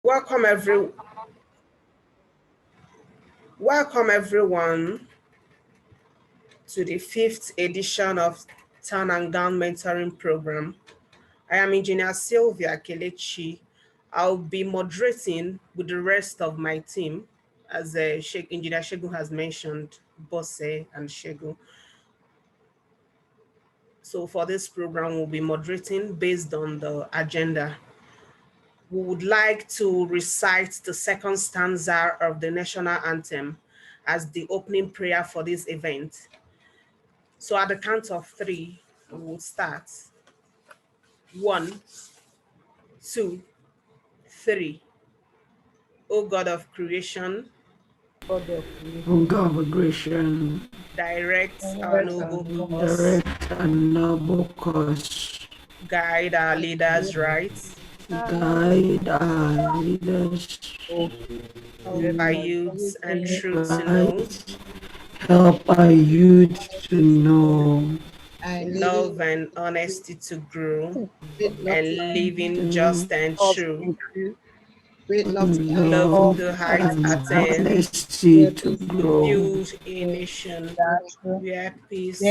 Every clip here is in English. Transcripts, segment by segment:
Welcome everyone to the 5th edition of Town and Gown Mentoring Program. I am Engineer Sylvia Kelechi. I'll be moderating with the rest of my team, as Engineer Shegun has mentioned, Bosse and Shegun. So for this program, we'll be moderating based on the agenda. We would like to recite the second stanza of the national anthem as the opening prayer for this event. So at the count of 3, we will start. 1, 2, 3. O God of creation, O God of creation, direct our noble course, direct our noble course, guide our leaders right, guide our leaders, help our youths and truth to know, help our youth to know, love and honesty to grow, and living just and true. Love to heights attain, honesty to grow, build a nation where peace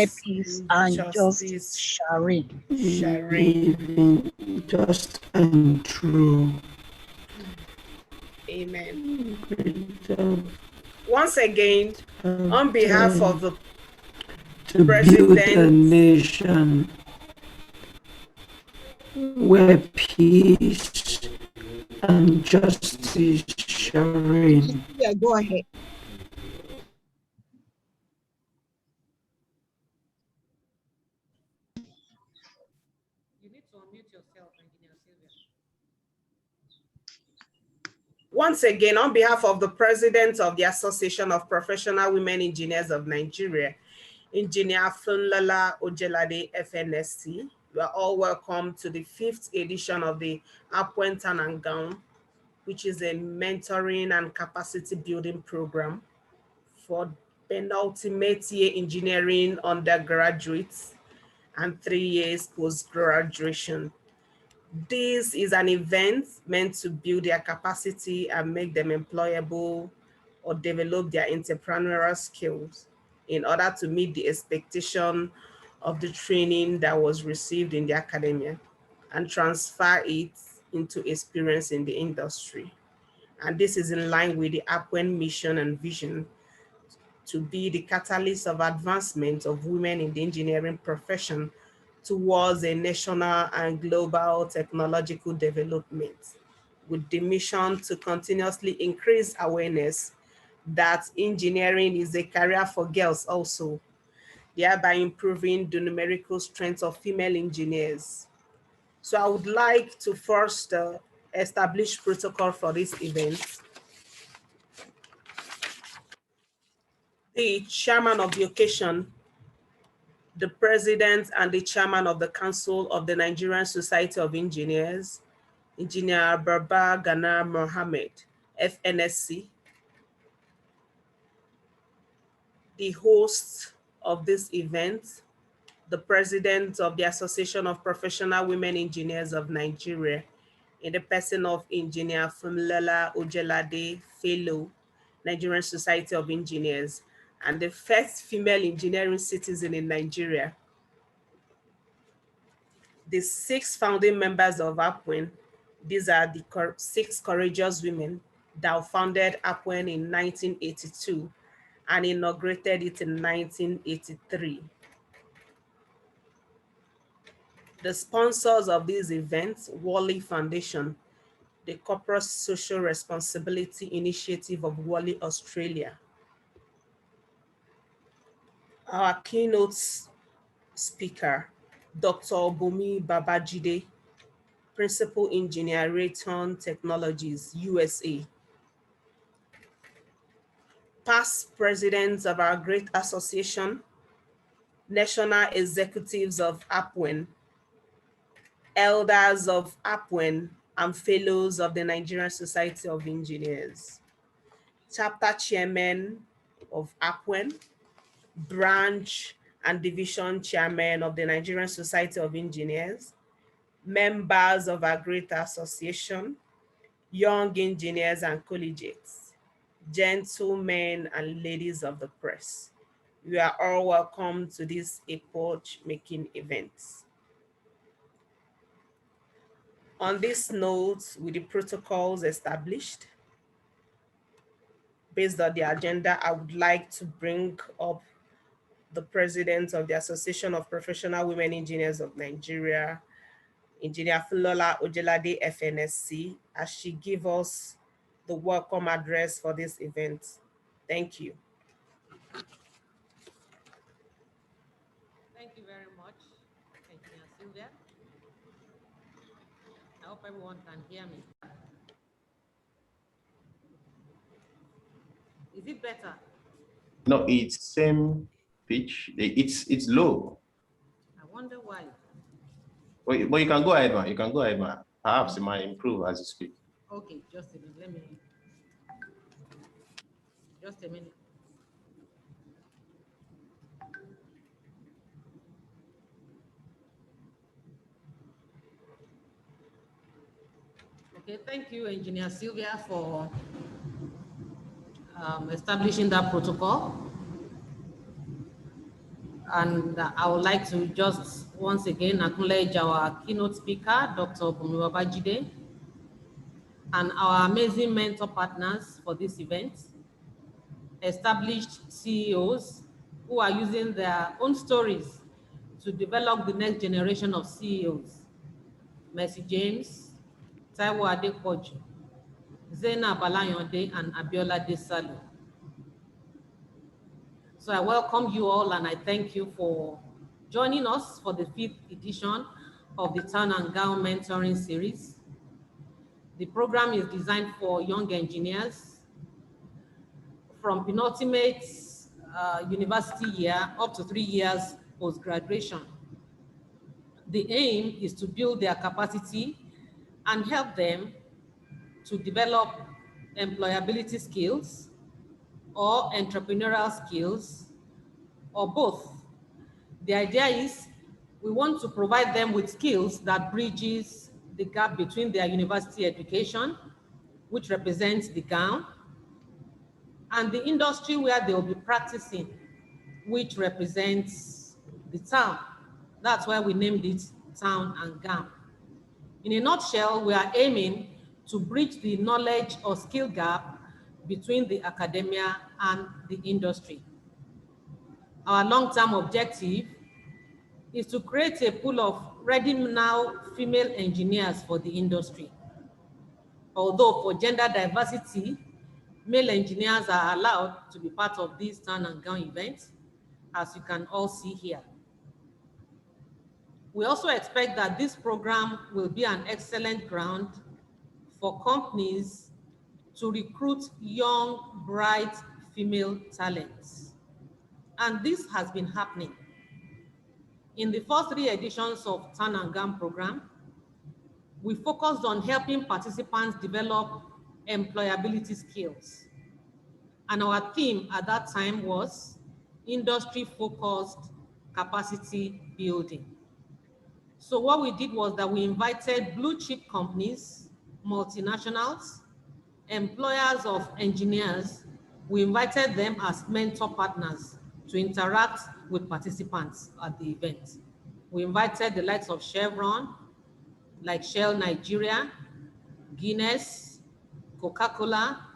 and justice shall reign. living just and true. Amen. Once again, on behalf of the to build a nation where peace and justice shall reign. Yeah, go ahead. You need to unmute yourself, Engineer Sylvia. Once again, on behalf of the President of the Association of Professional Women Engineers of Nigeria, Engineer Funlala Ojelade FNSC, you are all welcome to the 5th edition of the APWEN Town and Gown, which is a mentoring and capacity building program for penultimate year engineering undergraduates and 3 years post-graduation. This is an event meant to build their capacity and make them employable or develop their entrepreneurial skills in order to meet the expectation of the training that was received in the academia and transfer it into experience in the industry. And this is in line with the APWEN mission and vision to be the catalyst of advancement of women in the engineering profession towards a national and global technological development, with the mission to continuously increase awareness that engineering is a career for girls also, thereby improving the numerical strength of female engineers. So I would like to first establish protocol for this event. The chairman of the occasion, the president and the chairman of the Council of the Nigerian Society of Engineers, Engineer Barba Gana Mohammed, FNSC, the host of this event, the president of the Association of Professional Women Engineers of Nigeria, in the person of Engineer Funlala Ojelade Fellow, Nigerian Society of Engineers, and the first female engineering citizen in Nigeria. The 6 founding members of APWEN, these are the 6 courageous women that founded APWEN in 1982 and inaugurated it in 1983. The sponsors of these events, Wally Foundation, the Corporate Social Responsibility Initiative of Wally Australia. Our keynote speaker, Dr. Bumi Babajide, Principal Engineer, Raytheon Technologies, USA. Past presidents of our great association, national executives of APWEN, elders of APWEN, and fellows of the Nigerian Society of Engineers, chapter chairman of APWEN, branch and division chairman of the Nigerian Society of Engineers, members of our great association, young engineers and collegiates, gentlemen and ladies of the press. You are all welcome to this epoch-making event. On this note, with the protocols established, based on the agenda, I would like to bring up the president of the Association of Professional Women Engineers of Nigeria, Engineer Fulola Ojelade FNSC, as she give us the welcome address for this event. Thank you. Thank you very much, Engineer Sylvia. I hope everyone can hear me. Is it better? No, it's same pitch. It's low. I wonder why. But you can go ahead, man. You can go ahead, man. Perhaps it might improve as you speak. Okay, just a minute. Just a minute. Okay, thank you, Engineer Sylvia, for establishing that protocol. And I would like to just once again acknowledge our keynote speaker, Dr. Bumiwa Bajide, and our amazing mentor partners for this event, established CEOs who are using their own stories to develop the next generation of CEOs. Mercy James, Taiwo Adepoju, Zena Balayonde, and Abiola Desalo. So I welcome you all and I thank you for joining us for the 5th edition of the Town and Gown Mentoring Series. The program is designed for young engineers from penultimate university year up to 3 years post-graduation. The aim is to build their capacity and help them to develop employability skills or entrepreneurial skills, or both. The idea is we want to provide them with skills that bridges the gap between their university education, which represents the gown, and the industry where they will be practicing, which represents the town. That's why we named it Town and Gown. In a nutshell, we are aiming to bridge the knowledge or skill gap between the academia and the industry. Our long-term objective is to create a pool of ready now female engineers for the industry. Although for gender diversity, male engineers are allowed to be part of these Town and Gown events, as you can all see here. We also expect that this program will be an excellent ground for companies to recruit young, bright female talents. And this has been happening. In the first 3 editions of Town and Gown program, we focused on helping participants develop employability skills. And our theme at that time was industry-focused capacity building. So what we did was that we invited blue chip companies, multinationals, employers of engineers. We invited them as mentor partners to interact with participants at the event. We invited the likes of Chevron, like Shell Nigeria, Guinness, Coca-Cola,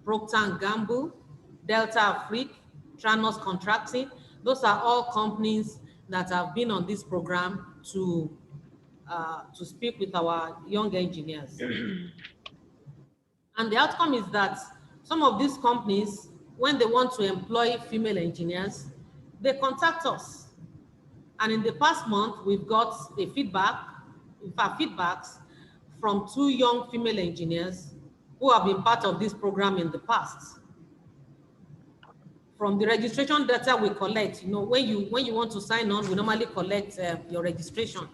Procter & Gamble, Delta Afrique, Tranos Contracting. Those are all companies that have been on this program to speak with our young engineers. And the outcome is that some of these companies, when they want to employ female engineers, they contact us. And in the past month, we've got a feedbacks from 2 young female engineers who have been part of this program in the past. From the registration data we collect, when you want to sign on, we normally collect your registration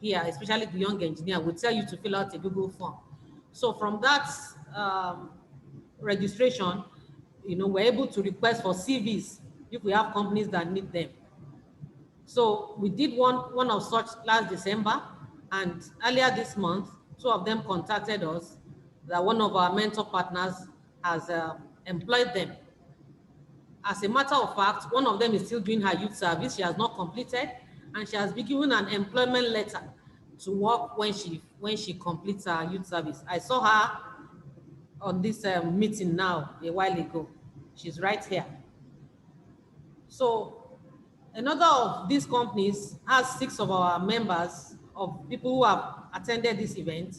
here, especially the young engineer. We tell you to fill out a Google form. So from that registration, we're able to request for CVs if we have companies that need them. So we did one of such last December, and earlier this month, 2 of them contacted us that one of our mentor partners has employed them. As a matter of fact, one of them is still doing her youth service. She has not completed, and she has been given an employment letter to work when she completes her youth service. I saw her on this meeting now a while ago. She's right here. So another of these companies has 6 of our members, of people who have attended this event,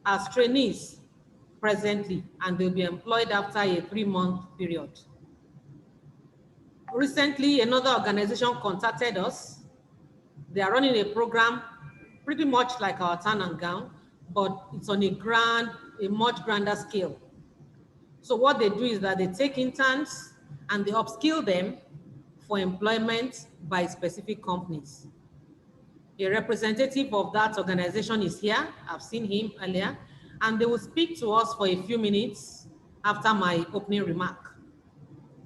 as trainees presently, and they'll be employed after a 3-month period. Recently, another organization contacted us. They are running a program pretty much like our turn and gown, but it's on a much grander scale. So what they do is that they take interns and they upskill them for employment by specific companies. A representative of that organization is here. I've seen him earlier, and they will speak to us for a few minutes after my opening remark.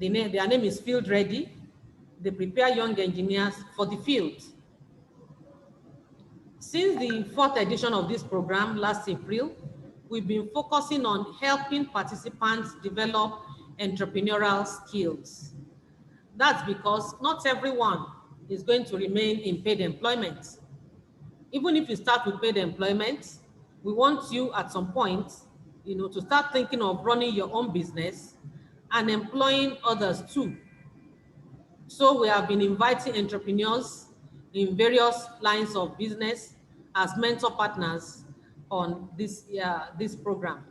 Their name is Field Ready. They prepare young engineers for the field. Since the 4th edition of this program last April, we've been focusing on helping participants develop entrepreneurial skills. That's because not everyone is going to remain in paid employment. Even if you start with paid employment, we want you at some point, to start thinking of running your own business and employing others too. So we have been inviting entrepreneurs in various lines of business as mentor partners on this program.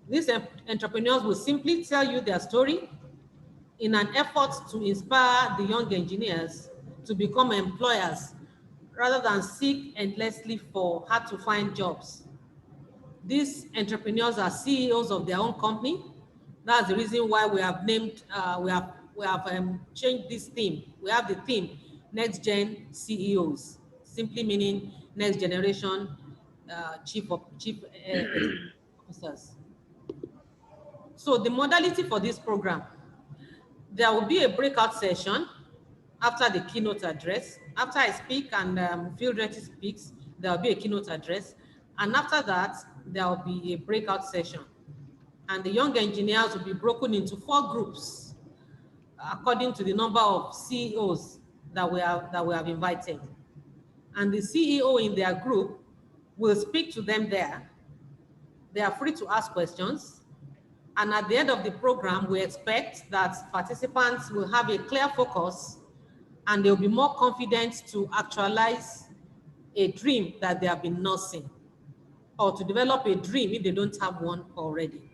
These entrepreneurs will simply tell you their story in an effort to inspire the young engineers to become employers rather than seek endlessly for hard-to-find jobs. These entrepreneurs are CEOs of their own company. That's the reason why we have named, we have changed this theme. We have the theme, NextGen CEOs, simply meaning next generation chief officers. So the modality for this program, there will be a breakout session after the keynote address. After I speak and Field Ready speaks, there will be a keynote address. And after that, there will be a breakout session. And the young engineers will be broken into 4 groups according to the number of CEOs that we have invited. And the CEO in their group will speak to them there. They are free to ask questions. And at the end of the program, we expect that participants will have a clear focus and they'll be more confident to actualize a dream that they have been nursing, or to develop a dream if they don't have one already.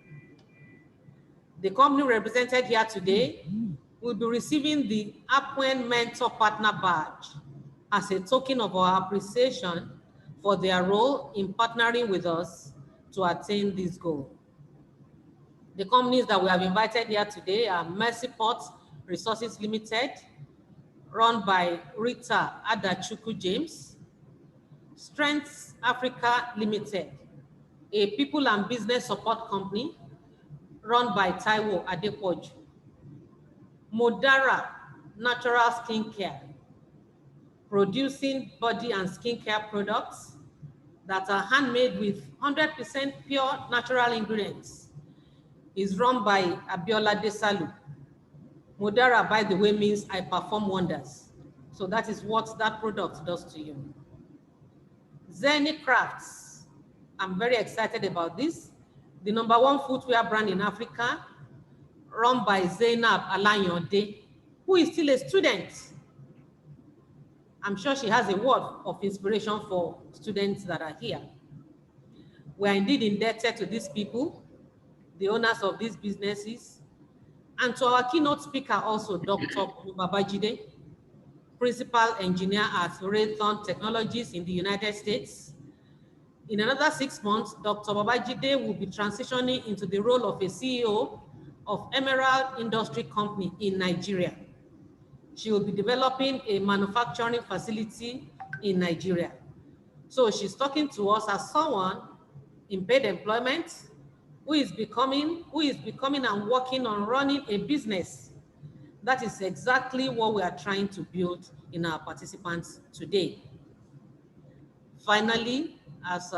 The company represented here today will be receiving the APWEN Mentor Partner Badge as a token of our appreciation for their role in partnering with us to attain this goal. The companies that we have invited here today are Mercyport Resources Limited, run by Rita Adachuku James; Strengths Africa Limited, a people and business support company run by Taiwo Adepoju; Modara Natural Skincare, producing body and skincare products that are handmade with 100% pure natural ingredients, is run by Abiola Desalu. Modara, by the way, means I perform wonders. So that is what that product does to you. Zeni Crafts, I'm very excited about this. The #1 footwear brand in Africa, run by Zainab Alanyode, who is still a student. I'm sure she has a word of inspiration for students that are here. We are indeed indebted to these people, the owners of these businesses, and to our keynote speaker also, Dr. Babajide, principal engineer at Raytheon Technologies in the United States. In another 6 months, Dr. Babajide will be transitioning into the role of a CEO of Emerald Industry Company in Nigeria. She will be developing a manufacturing facility in Nigeria. So she's talking to us as someone in paid employment who is becoming and working on running a business. That is exactly what we are trying to build in our participants today. Finally, as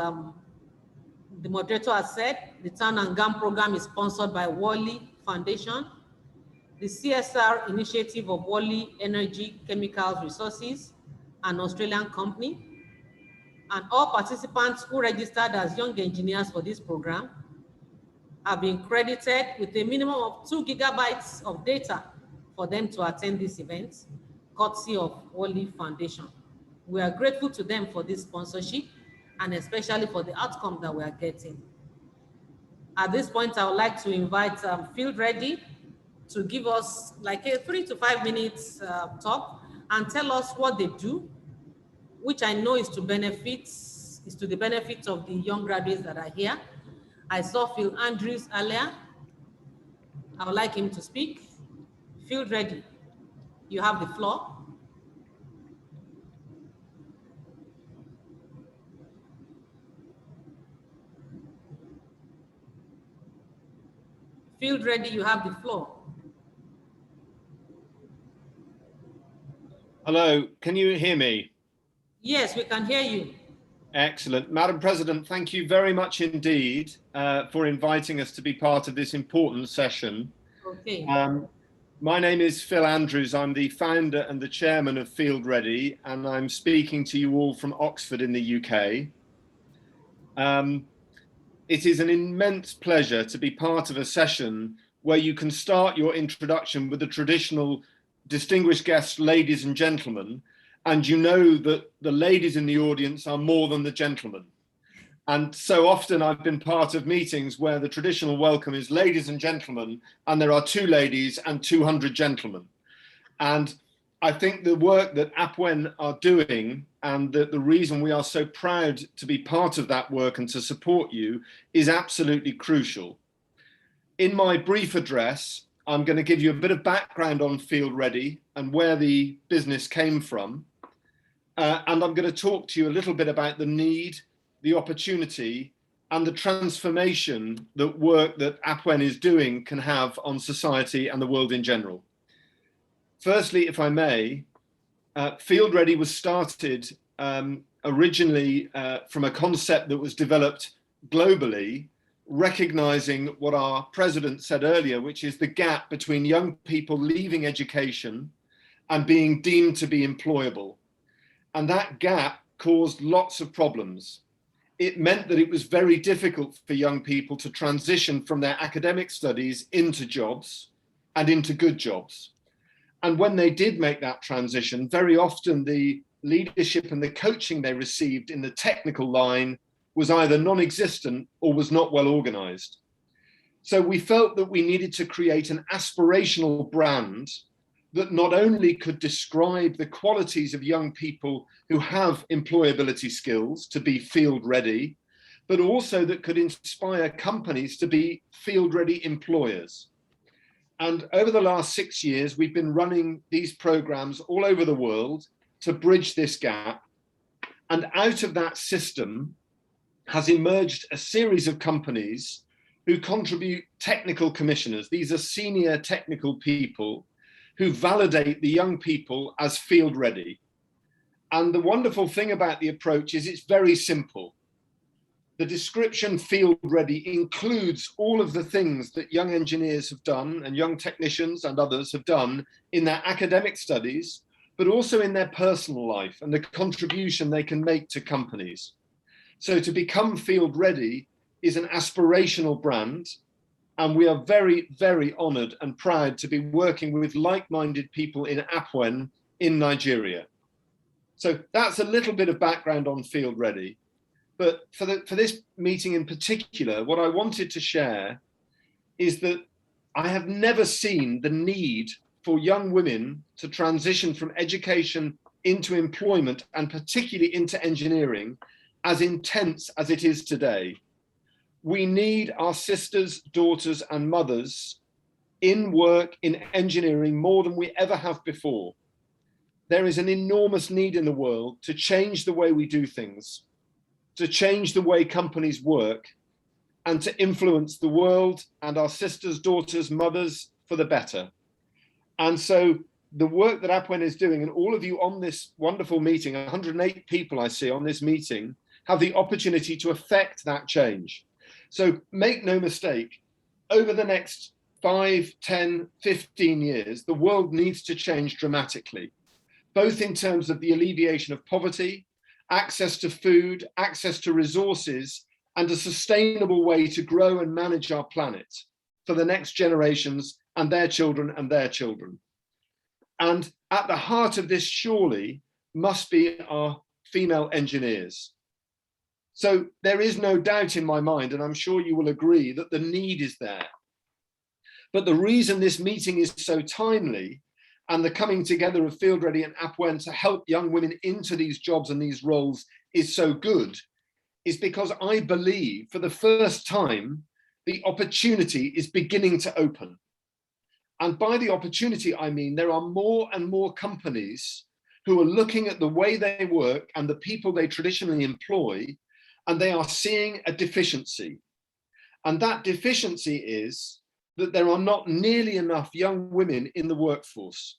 the moderator has said, the Town and Gown program is sponsored by Worley Foundation, the CSR initiative of Worley Energy Chemicals Resources, an Australian company, and all participants who registered as young engineers for this program have been credited with a minimum of 2 gigabytes of data for them to attend this event, courtesy of Worley Foundation. We are grateful to them for this sponsorship and especially for the outcome that we are getting. At this point, I would like to invite Field Ready to give us like a 3 to 5 minutes talk and tell us what they do, which I know is to the benefit of the young graduates that are here. I saw Phil Andrews earlier. I would like him to speak. Field Ready, you have the floor. Field Ready, you have the floor. Hello, can you hear me? Yes, we can hear you. Excellent. Madam President, thank you very much indeed for inviting us to be part of this important session. Okay. My name is Phil Andrews. I'm the founder and the chairman of Field Ready, and I'm speaking to you all from Oxford in the UK. It is an immense pleasure to be part of a session where you can start your introduction with the traditional distinguished guests, ladies and gentlemen, and you know that the ladies in the audience are more than the gentlemen. And so often I've been part of meetings where the traditional welcome is ladies and gentlemen, and there are 2 ladies and 200 gentlemen. And I think the work that APWEN are doing and the reason we are so proud to be part of that work and to support you is absolutely crucial. In my brief address, I'm going to give you a bit of background on Field Ready and where the business came from. And I'm going to talk to you a little bit about the need, the opportunity, and the transformation that work that APWEN is doing can have on society and the world in general. Firstly, if I may, Field Ready was started originally from a concept that was developed globally, recognizing what our president said earlier, which is the gap between young people leaving education and being deemed to be employable. And that gap caused lots of problems. It meant that it was very difficult for young people to transition from their academic studies into jobs and into good jobs. And when they did make that transition, very often the leadership and the coaching they received in the technical line was either non-existent or was not well organized. So we felt that we needed to create an aspirational brand that not only could describe the qualities of young people who have employability skills to be field ready, but also that could inspire companies to be field ready employers. And over the last 6 years, we've been running these programs all over the world to bridge this gap. And out of that system has emerged a series of companies who contribute technical commissioners. These are senior technical people who validate the young people as field ready. And the wonderful thing about the approach is it's very simple. The description field ready includes all of the things that young engineers have done and young technicians and others have done in their academic studies, but also in their personal life and the contribution they can make to companies. So to become field ready is an aspirational brand. And we are very, very honored and proud to be working with like-minded people in APWEN in Nigeria. So that's a little bit of background on Field Ready. But for this meeting in particular, what I wanted to share is that I have never seen the need for young women to transition from education into employment and particularly into engineering as intense as it is today. We need our sisters, daughters, and mothers in work in engineering more than we ever have before. There is an enormous need in the world to change the way we do things, to change the way companies work, and to influence the world and our sisters, daughters, mothers for the better. And so the work that APWEN is doing, and all of you on this wonderful meeting, 108 people I see on this meeting, have the opportunity to affect that change. So make no mistake, over the next 5, 10, 15 years, the world needs to change dramatically, both in terms of the alleviation of poverty, access to food, access to resources, and a sustainable way to grow and manage our planet for the next generations and their children and their children. And at the heart of this surely must be our female engineers. So there is no doubt in my mind, and I'm sure you will agree, that the need is there. But the reason this meeting is so timely, and the coming together of Field Ready and APWEN to help young women into these jobs and these roles is so good, is because I believe for the first time, the opportunity is beginning to open. And by the opportunity, I mean there are more and more companies who are looking at the way they work and the people they traditionally employ, and they are seeing a deficiency. And that deficiency is that there are not nearly enough young women in the workforce.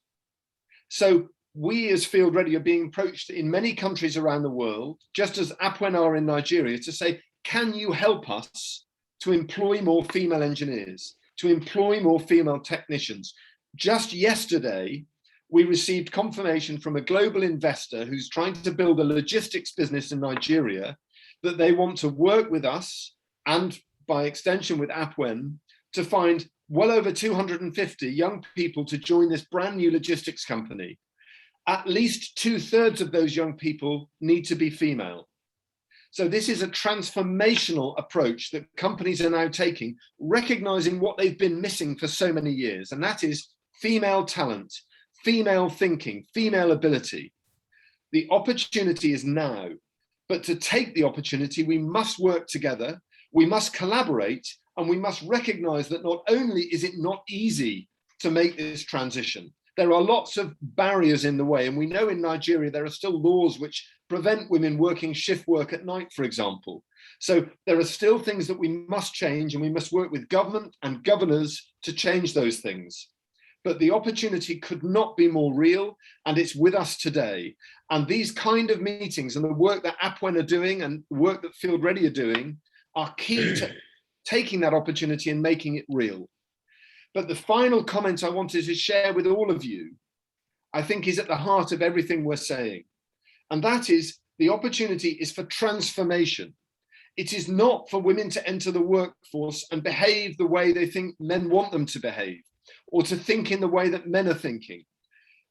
So we as Field Ready are being approached in many countries around the world, just as APWEN are in Nigeria, to say, can you help us to employ more female engineers, to employ more female technicians? Just yesterday, we received confirmation from a global investor who's trying to build a logistics business in Nigeria that they want to work with us and by extension with APWEN to find well over 250 young people to join this brand new logistics company. At least 2/3 of those young people need to be female. So this is a transformational approach that companies are now taking, recognizing what they've been missing for so many years, and that is female talent, female thinking, female ability. The opportunity is now, but to take the opportunity, we must work together, we must collaborate, and we must recognize that not only is it not easy to make this transition, there are lots of barriers in the way. And we know in Nigeria, there are still laws which prevent women working shift work at night, for example. So there are still things that we must change, and we must work with government and governors to change those things. But the opportunity could not be more real, and it's with us today. And these kind of meetings and the work that APWEN are doing and the work that Field Ready are doing are key to taking that opportunity and making it real. But the final comment I wanted to share with all of you, I think is at the heart of everything we're saying. And that is the opportunity is for transformation. It is not for women to enter the workforce and behave the way they think men want them to behave, or to think in the way that men are thinking.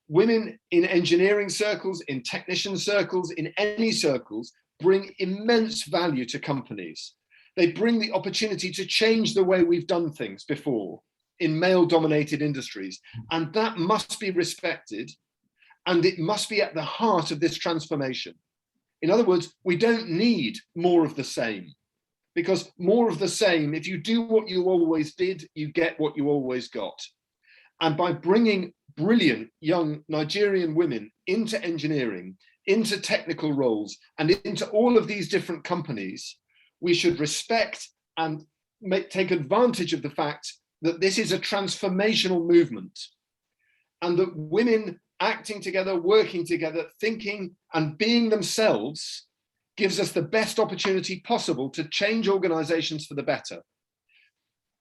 Women in engineering circles, in technician circles, in any circles, bring immense value to companies. They bring the opportunity to change the way we've done things before in male-dominated industries, and that must be respected, and it must be at the heart of this transformation. In other words, we don't need more of the same, because more of the same, if you do what you always did, you get what you always got. And by bringing brilliant young Nigerian women into engineering, into technical roles, and into all of these different companies, we should respect and take advantage of the fact that this is a transformational movement, and that women acting together, working together, thinking and being themselves gives us the best opportunity possible to change organizations for the better.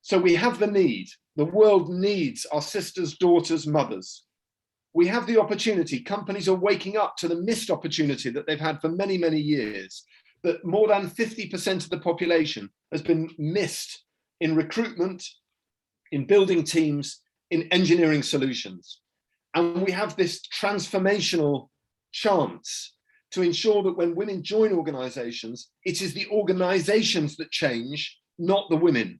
So we have the need, the world needs our sisters, daughters, mothers. We have the opportunity, companies are waking up to the missed opportunity that they've had for many, many years, that more than 50% of the population has been missed in recruitment, in building teams, in engineering solutions. And we have this transformational chance to ensure that when women join organizations, it is the organizations that change, not the women.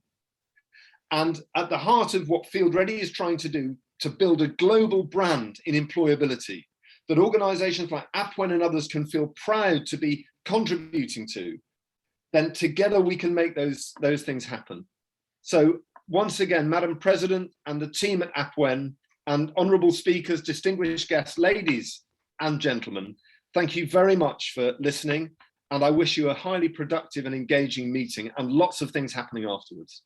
And at the heart of what Field Ready is trying to do, to build a global brand in employability, that organizations like APWEN and others can feel proud to be contributing to, then together we can make those things happen. So once again, Madam President and the team at APWEN, and honourable speakers, distinguished guests, ladies and gentlemen, thank you very much for listening, and I wish you a highly productive and engaging meeting and lots of things happening afterwards.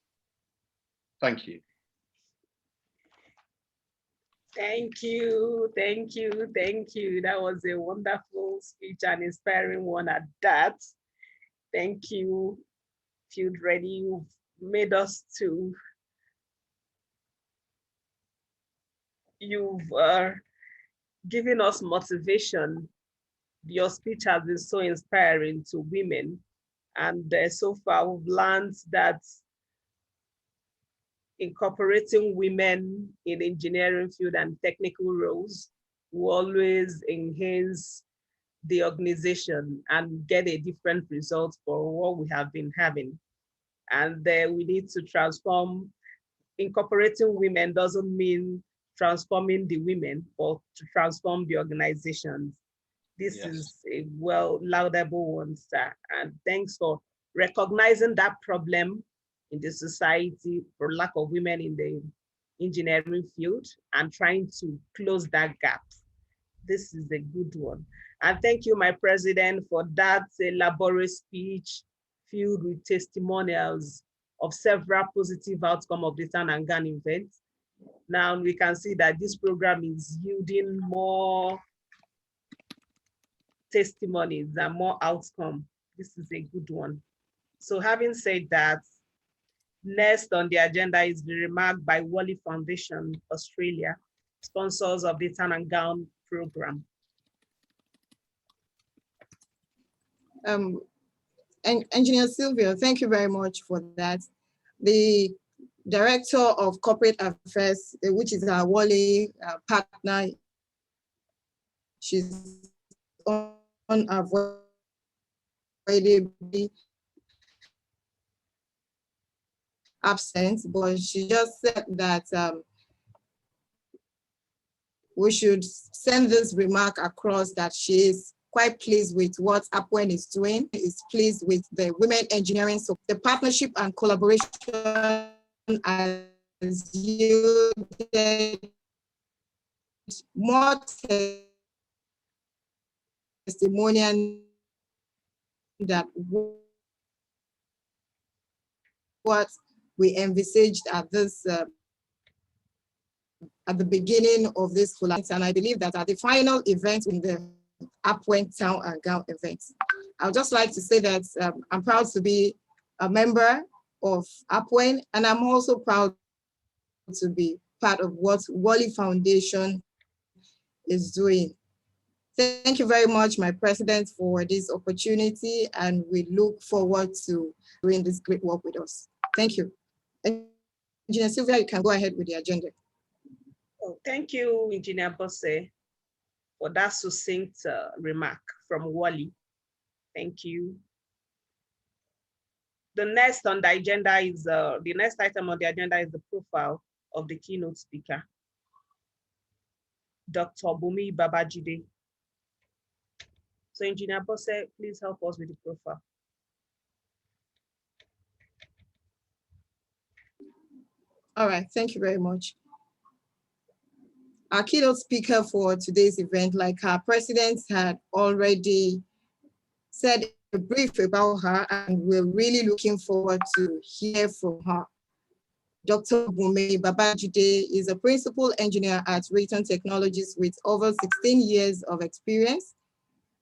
Thank you. Thank you, thank you, thank you. That was a wonderful speech and inspiring one at that. Thank you, Field Ready. You've made us to, you've given us motivation. Your speech has been so inspiring to women. And so far, we've learned that incorporating women in engineering field and technical roles will always enhance the organization and get a different result for what we have been having. And we need to transform. Incorporating women doesn't mean transforming the women, but to transform the organizations. This Yes. is a laudable one, sir. And thanks for recognizing that problem in the society for lack of women in the engineering field and trying to close that gap. This is a good one. And thank you, my president, for that elaborate speech filled with testimonials of several positive outcomes of the Tan and Gan event. Now we can see that this program is yielding more testimonies and more outcome. This is a good one. So having said that, next on the agenda is the remark by Wally Foundation Australia, sponsors of the Tan and Gown program. Engineer Sylvia, thank you very much for that. The Director of Corporate Affairs, which is our Wally partner, she's unavoidably absent, but she just said that we should send this remark across that she is quite pleased with what APWEN is doing, is pleased with the women engineering. So the partnership and collaboration has yielded more testimonial that what we envisaged at this at the beginning of this collaboration, and I believe that at the final event in the APWEN Town and Gown event. I would just like to say that I'm proud to be a member of APWEN, and I'm also proud to be part of what Wally Foundation is doing. Thank you very much, my president, for this opportunity, and we look forward to doing this great work with us. Thank you. Engineer Sylvia, you can go ahead with the agenda. Oh, thank you, Engineer Bosse, for that succinct remark from Wally. Thank you. The next on the agenda is, the next item on the agenda is the profile of the keynote speaker, Dr. Bumi Babajide. So Engineer Bosse, please help us with the profile. All right, thank you very much. Our keynote speaker for today's event, like our president had already said a brief about her, and we're really looking forward to hear from her. Dr. Bumi Babajide is a principal engineer at Rayton Technologies with over 16 years of experience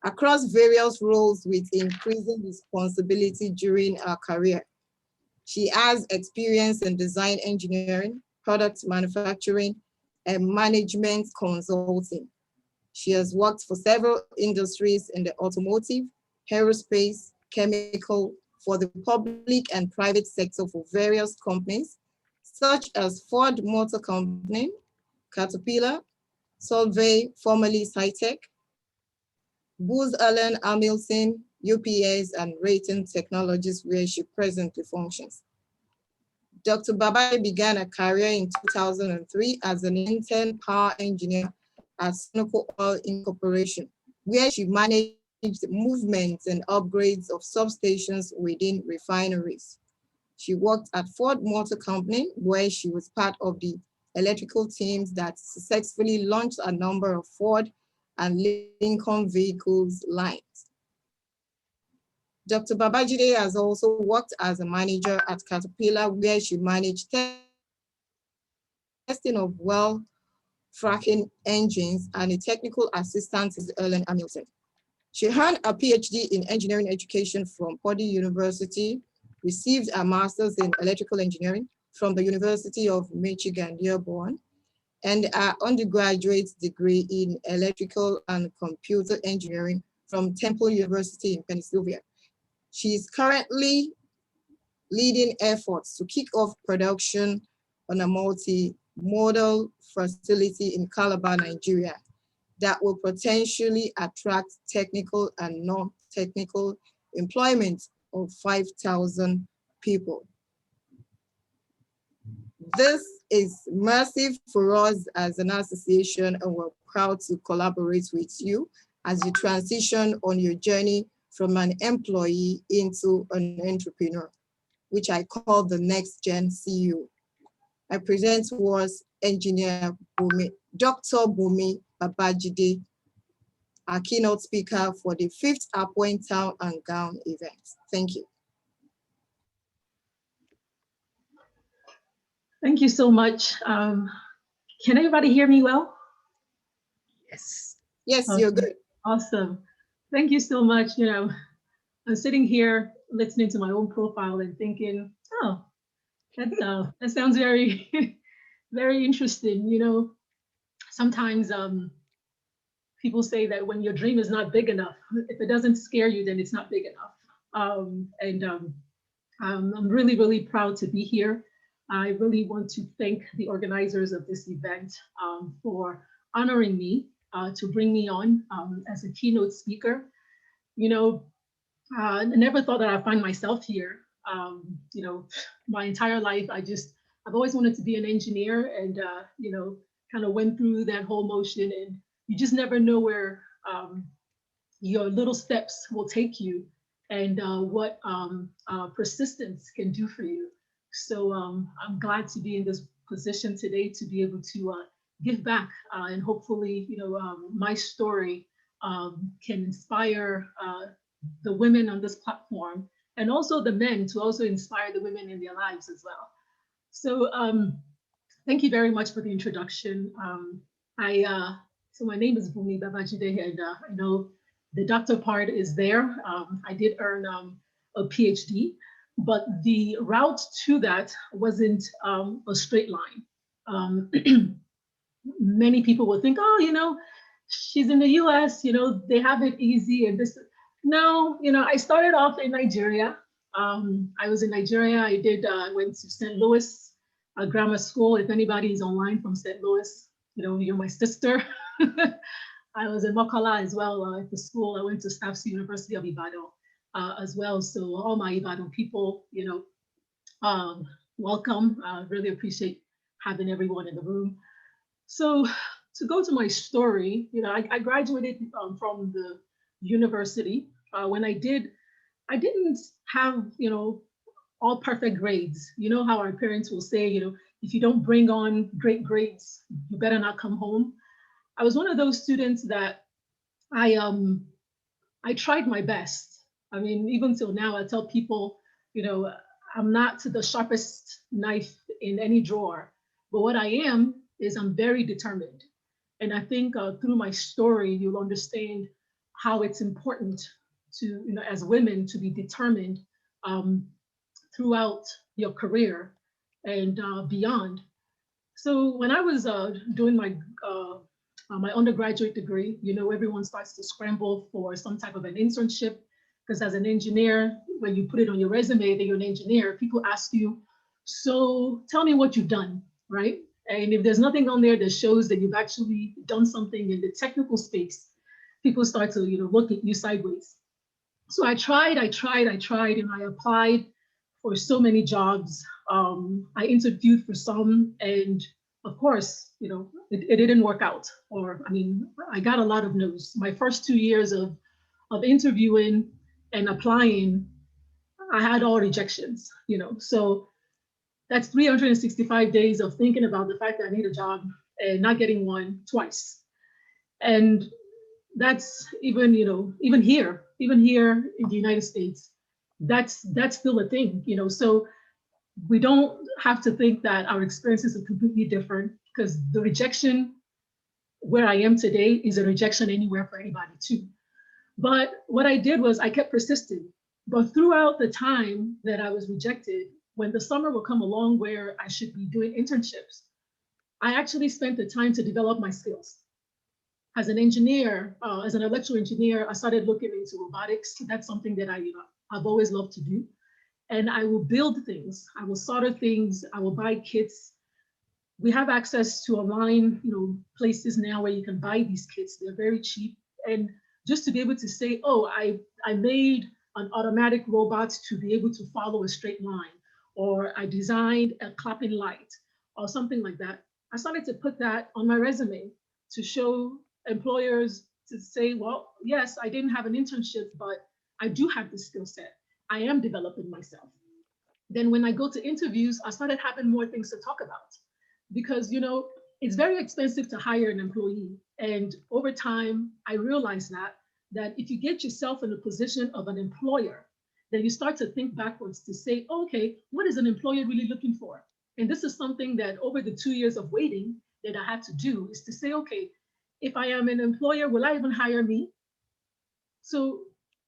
across various roles with increasing responsibility during her career. She has experience in design engineering, product manufacturing, and management consulting. She has worked for several industries in the automotive, aerospace, chemical, for the public and private sector for various companies, such as Ford Motor Company, Caterpillar, Solvay, formerly Cytec, Booz Allen Hamilton, UPS, and Rayton Technologies, where she presently functions. Dr. Babajide began a career in 2003 as an intern power engineer at Sunoco Oil Incorporation, where she managed movements and upgrades of substations within refineries. She worked at Ford Motor Company, where she was part of the electrical teams that successfully launched a number of Ford and Lincoln vehicles lines. Dr. Babajide has also worked as a manager at Caterpillar, where she managed testing of well fracking engines and a technical assistant to Ellen Hamilton. She earned a PhD in engineering education from Purdue University, received a master's in electrical engineering from the University of Michigan, Dearborn, and an undergraduate degree in electrical and computer engineering from Temple University in Pennsylvania. She is currently leading efforts to kick off production on a multi-modal facility in Calabar, Nigeria, that will potentially attract technical and non-technical employment of 5,000 people. This is massive for us as an association, and we're proud to collaborate with you as you transition on your journey from an employee into an entrepreneur, which I call the NextGen CEO. I present was Engineer Bumi, Dr. Bumi Babajide, our keynote speaker for the 5th APWEN Town and Gown event. Thank you. Thank you so much. Can everybody hear me well? Yes. Yes, Okay. you're good. Awesome. Thank you so much. You know, I'm sitting here listening to my own profile and thinking, oh, that sounds very, very interesting. You know, sometimes people say that when your dream is not big enough, if it doesn't scare you, then it's not big enough. I'm really, really proud to be here. I really want to thank the organizers of this event for honoring me to bring me on as a keynote speaker. You know, I never thought that I'd find myself here. You know, my entire life, I've always wanted to be an engineer, and, you know, kind of went through that whole motion, and you just never know where your little steps will take you, and what persistence can do for you. So I'm glad to be in this position today to be able to give back, and hopefully, you know, my story can inspire the women on this platform, and also the men to also inspire the women in their lives as well. So thank you very much for the introduction. So my name is Bumi Babajide, and I know the doctor part is there. I did earn a PhD, but the route to that wasn't a straight line. Many people will think, oh, you know, she's in the US, you know, they have it easy and this. No, you know, I started off in Nigeria. I was in Nigeria. I went to St. Louis Grammar School. If anybody is online from St. Louis, you know, you're my sister. I was in Mokola as well at the school. I went to Staffs University of Ibadan as well. So all my Ibadan people, you know, welcome. Really appreciate having everyone in the room. So to go to my story, you know, I graduated from the university. When I didn't have, you know, all perfect grades. You know how our parents will say, you know, if you don't bring on great grades, you better not come home. I was one of those students that I tried my best. I mean, even till now, I tell people, you know, I'm not the sharpest knife in any drawer, but what I am is I'm very determined. And I think through my story, you'll understand how it's important to, you know, as women to be determined throughout your career and beyond. So when I was doing my undergraduate degree, you know, everyone starts to scramble for some type of an internship, because as an engineer, when you put it on your resume that you're an engineer, people ask you, so tell me what you've done, right? And if there's nothing on there that shows that you've actually done something in the technical space, people start to, you know, look at you sideways. So I tried, and I applied for so many jobs. I interviewed for some, and of course, you know, it didn't work out. Or, I mean, I got a lot of no's. My first 2 years of interviewing and applying, I had all rejections, you know. So that's 365 days of thinking about the fact that I need a job and not getting one twice. And that's even, you know, even here in the United States, that's still a thing, you know. So we don't have to think that our experiences are completely different, because the rejection where I am today is a rejection anywhere for anybody too. But what I did was I kept persisting. But throughout the time that I was rejected, when the summer would come along where I should be doing internships, I actually spent the time to develop my skills. As an engineer, as an electrical engineer, I started looking into robotics. That's something that I've always loved to do. And I will build things. I will solder things. I will buy kits. We have access to online, places now where you can buy these kits. They're very cheap. And just to be able to say, oh, I made an automatic robot to be able to follow a straight line, or I designed a clapping light, or something like that. I started to put that on my resume to show employers, to say, well, yes, I didn't have an internship, but I do have the skill set. I am developing myself. Then when I go to interviews, I started having more things to talk about, because it's very expensive to hire an employee. And over time, I realized that if you get yourself in a position of an employer, then you start to think backwards to say, okay, what is an employer really looking for? And this is something that over the 2 years of waiting that I had to do, is to say, okay, if I am an employer, will I even hire me? So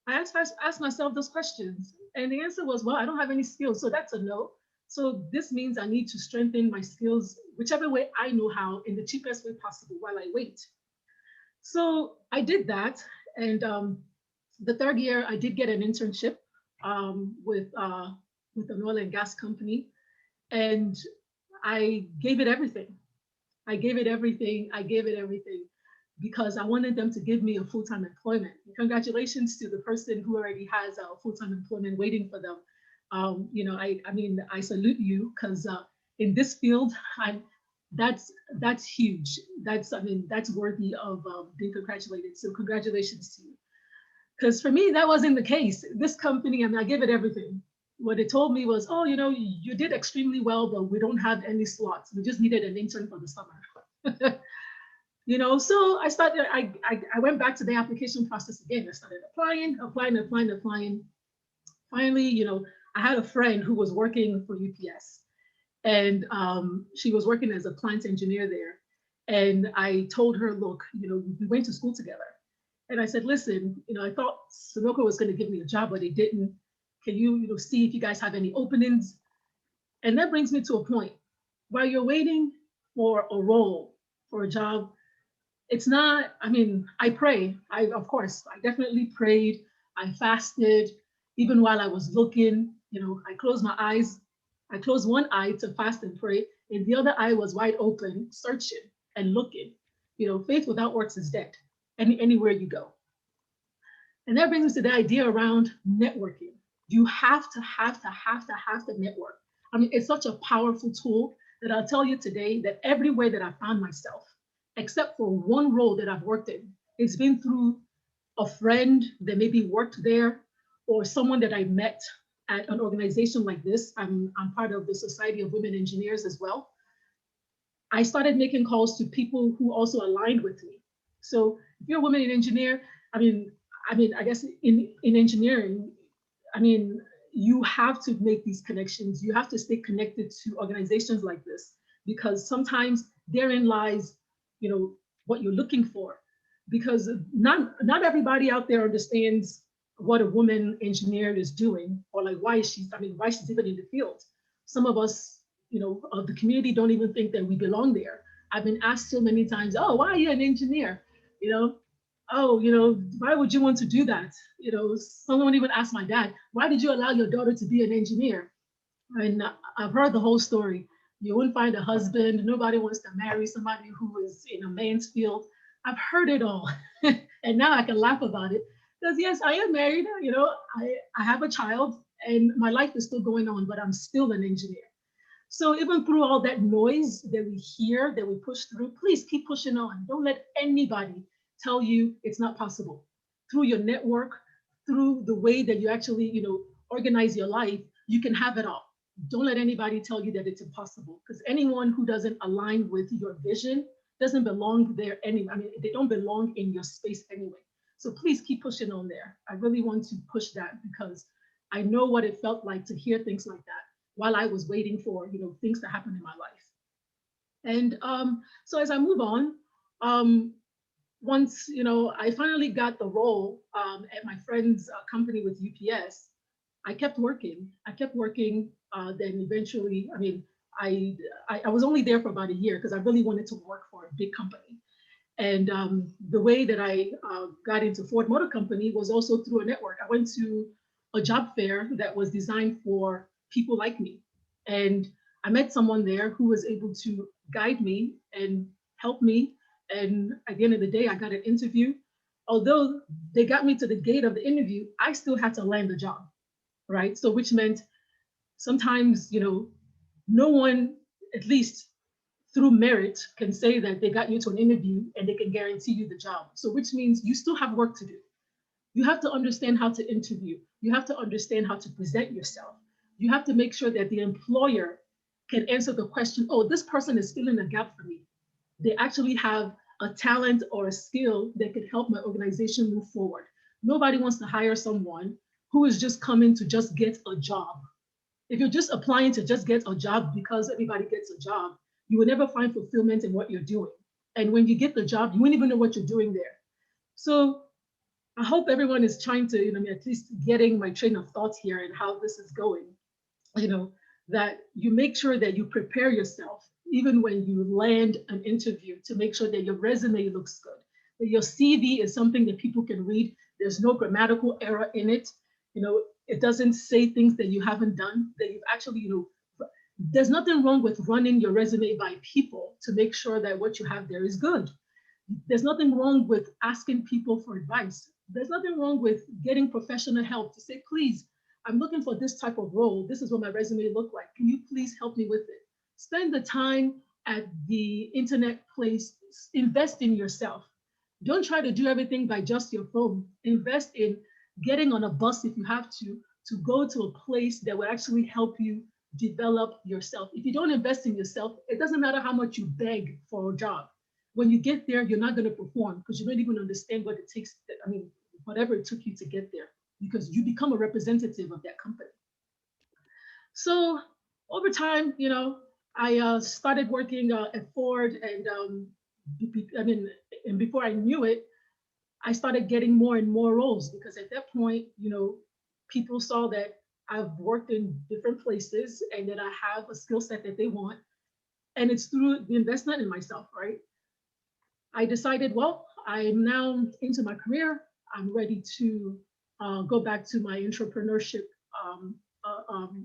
I asked myself those questions. And the answer was, well, I don't have any skills. So that's a no. So this means I need to strengthen my skills, whichever way I know how, in the cheapest way possible while I wait. So I did that. And the third year, I did get an internship with an oil and gas company. And I gave it everything. I gave it everything. I gave it everything, because I wanted them to give me a full-time employment. Congratulations to the person who already has a full-time employment waiting for them. I salute you, because in this field, that's huge. That's worthy of being congratulated. So congratulations to you. Because for me, that wasn't the case. This company, I gave it everything. What they told me was, oh, you did extremely well, but we don't have any slots. We just needed an intern for the summer. So I went back to the application process again. I started applying. Finally, I had a friend who was working for UPS, and she was working as a plant engineer there. And I told her, look, we went to school together. And I said, listen, I thought Sunoco was going to give me a job, but they didn't. Can you, see if you guys have any openings? And that brings me to a point. While you're waiting for a role, for a job, it's not, I pray. Of course, I definitely prayed. I fasted. Even while I was looking, I closed my eyes. I closed one eye to fast and pray, and the other eye was wide open, searching and looking. Faith without works is dead, anywhere you go. And that brings us to the idea around networking. You have to network. It's such a powerful tool that I'll tell you today that everywhere that I found myself, except for one role that I've worked in, it's been through a friend that maybe worked there, or someone that I met at an organization like this. I'm part of the Society of Women Engineers as well. I started making calls to people who also aligned with me. So if you're a woman in engineer, I guess in engineering, you have to make these connections. You have to stay connected to organizations like this, because sometimes therein lies, what you're looking for. Because not everybody out there understands what a woman engineer is doing, or like why she's even in the field. Some of us, of the community don't even think that we belong there. I've been asked so many times, oh, why are you an engineer? Oh, why would you want to do that? Someone even asked my dad, why did you allow your daughter to be an engineer? And I've heard the whole story. You wouldn't find a husband. Nobody wants to marry somebody who is in a man's field. I've heard it all. And now I can laugh about it. Because yes, I am married. I have a child, and my life is still going on, but I'm still an engineer. So even through all that noise that we hear, that we push through, please keep pushing on. Don't let anybody tell you it's not possible. Through your network, through the way that you actually, organize your life, you can have it all. Don't let anybody tell you that it's impossible, because anyone who doesn't align with your vision doesn't belong there anyway. They don't belong in your space anyway. So please keep pushing on there. I really want to push that, because I know what it felt like to hear things like that while I was waiting for, things to happen in my life. And so as I move on, once, I finally got the role at my friend's company with UPS, I kept working. Then eventually, I mean, I was only there for about a year because I really wanted to work for a big company. And the way that I got into Ford Motor Company was also through a network. I went to a job fair that was designed for people like me. And I met someone there who was able to guide me and help me. And at the end of the day, I got an interview. Although they got me to the gate of the interview, I still had to land the job, right? So which meant sometimes, no one, at least through merit, can say that they got you to an interview and they can guarantee you the job. So which means you still have work to do. You have to understand how to interview. You have to understand how to present yourself. You have to make sure that the employer can answer the question, oh, this person is filling a gap for me. They actually have a talent or a skill that could help my organization move forward. Nobody wants to hire someone who is just coming to just get a job. If you're just applying to just get a job because everybody gets a job, you will never find fulfillment in what you're doing. And when you get the job, you won't even know what you're doing there. So I hope everyone is trying to, at least getting my train of thoughts here and how this is going, that you make sure that you prepare yourself, even when you land an interview, to make sure that your resume looks good, that your CV is something that people can read. There's no grammatical error in it. It doesn't say things that you haven't done, that you've actually, there's nothing wrong with running your resume by people to make sure that what you have there is good. There's nothing wrong with asking people for advice. There's nothing wrong with getting professional help to say, please, I'm looking for this type of role. This is what my resume look like. Can you please help me with it? Spend the time at the internet place, invest in yourself. Don't try to do everything by just your phone. Invest in getting on a bus if you have to go to a place that will actually help you develop yourself. If you don't invest in yourself, it doesn't matter how much you beg for a job. When you get there, you're not going to perform because you don't even understand what it takes. Whatever it took you to get there, because you become a representative of that company. So over time, I started working at Ford, and and before I knew it, I started getting more and more roles, because at that point, people saw that I've worked in different places and that I have a skill set that they want. And it's through the investment in myself, right? I decided, well, I'm now into my career. I'm ready to go back to my entrepreneurship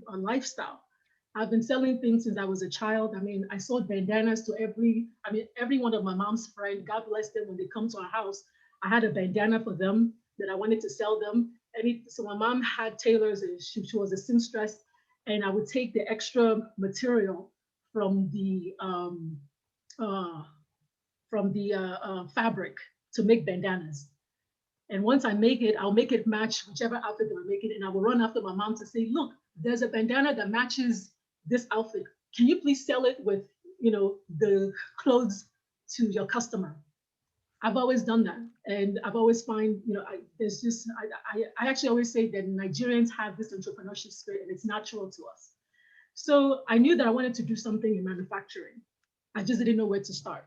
lifestyle. I've been selling things since I was a child. I sold bandanas to every one of my mom's friends. God bless them. When they come to our house, I had a bandana for them that I wanted to sell them. So my mom had tailors, and she was a seamstress, and I would take the extra material from the fabric to make bandanas. And once I make it, I'll make it match whichever outfit that I'm making, and I will run after my mom to say, look, there's a bandana that matches this outfit. Can you please sell it with, the clothes to your customer? I've always done that. And I've always find, I actually always say that Nigerians have this entrepreneurship spirit, and it's natural to us. So I knew that I wanted to do something in manufacturing. I just didn't know where to start.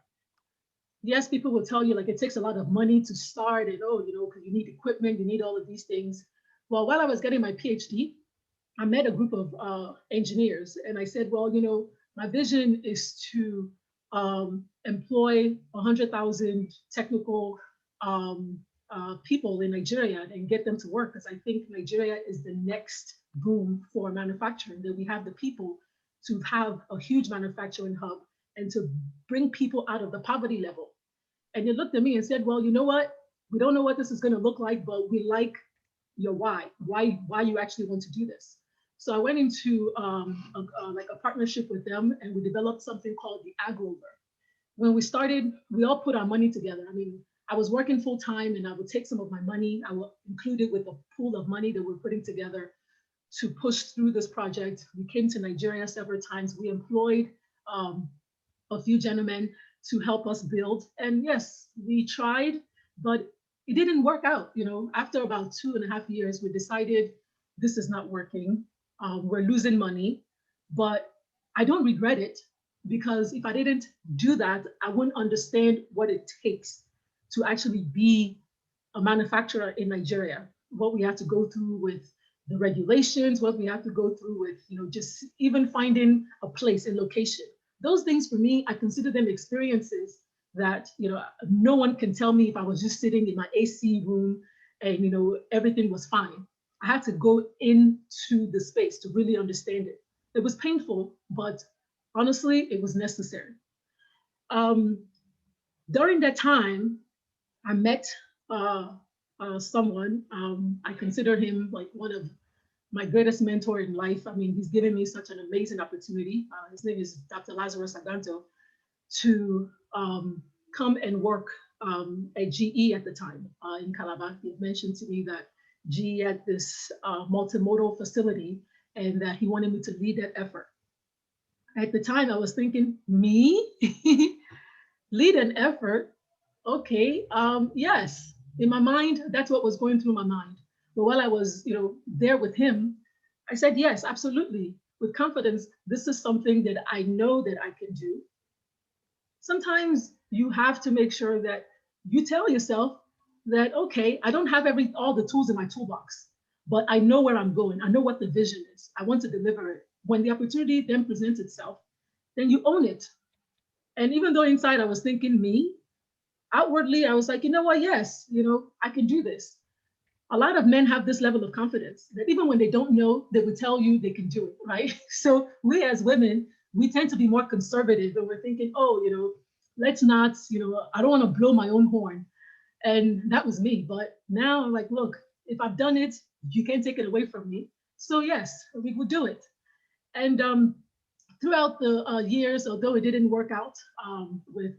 Yes, people will tell you, like, it takes a lot of money to start, and because you need equipment, you need all of these things. Well, while I was getting my PhD, I met a group of engineers, and I said, well, my vision is to employ 100,000 technical people in Nigeria and get them to work, because I think Nigeria is the next boom for manufacturing, that we have the people to have a huge manufacturing hub and to bring people out of the poverty level. And they looked at me and said, well, you know what? We don't know what this is going to look like, but we like your why you actually want to do this. So I went into a partnership with them, and we developed something called the APWEN. When we started, we all put our money together. I was working full time, and I would take some of my money, I will include it with the pool of money that we're putting together to push through this project. We came to Nigeria several times. We employed a few gentlemen to help us build. And yes, we tried, but it didn't work out. After about 2.5 years, we decided this is not working. We're losing money, but I don't regret it, because if I didn't do that, I wouldn't understand what it takes to actually be a manufacturer in Nigeria, what we have to go through with the regulations, what we have to go through with, just even finding a place and location. Those things for me, I consider them experiences that, no one can tell me if I was just sitting in my AC room and, everything was fine. I had to go into the space to really understand it. It was painful, but honestly, it was necessary. During that time, I met someone. I consider him like one of my greatest mentor in life. I mean, he's given me such an amazing opportunity. His name is Dr. Lazarus Aganto, to come and work at GE at the time in Calabar. He had mentioned to me that GE had this multimodal facility and that he wanted me to lead that effort. At the time, I was thinking, me? Lead an effort? Okay, yes. In my mind, that's what was going through my mind. But while I was, there with him, I said, yes, absolutely. With confidence, this is something that I know that I can do. Sometimes you have to make sure that you tell yourself that, okay, I don't have all the tools in my toolbox, but I know where I'm going. I know what the vision is. I want to deliver it. When the opportunity then presents itself, then you own it. And even though inside I was thinking me, outwardly, I was like, you know what? Yes, I can do this. A lot of men have this level of confidence that even when they don't know, they would tell you they can do it, right? So we as women, we tend to be more conservative and we're thinking, oh, let's not, I don't want to blow my own horn. And that was me. But now I'm like, look, if I've done it, you can't take it away from me. So yes, we would do it. And throughout the years, although it didn't work out with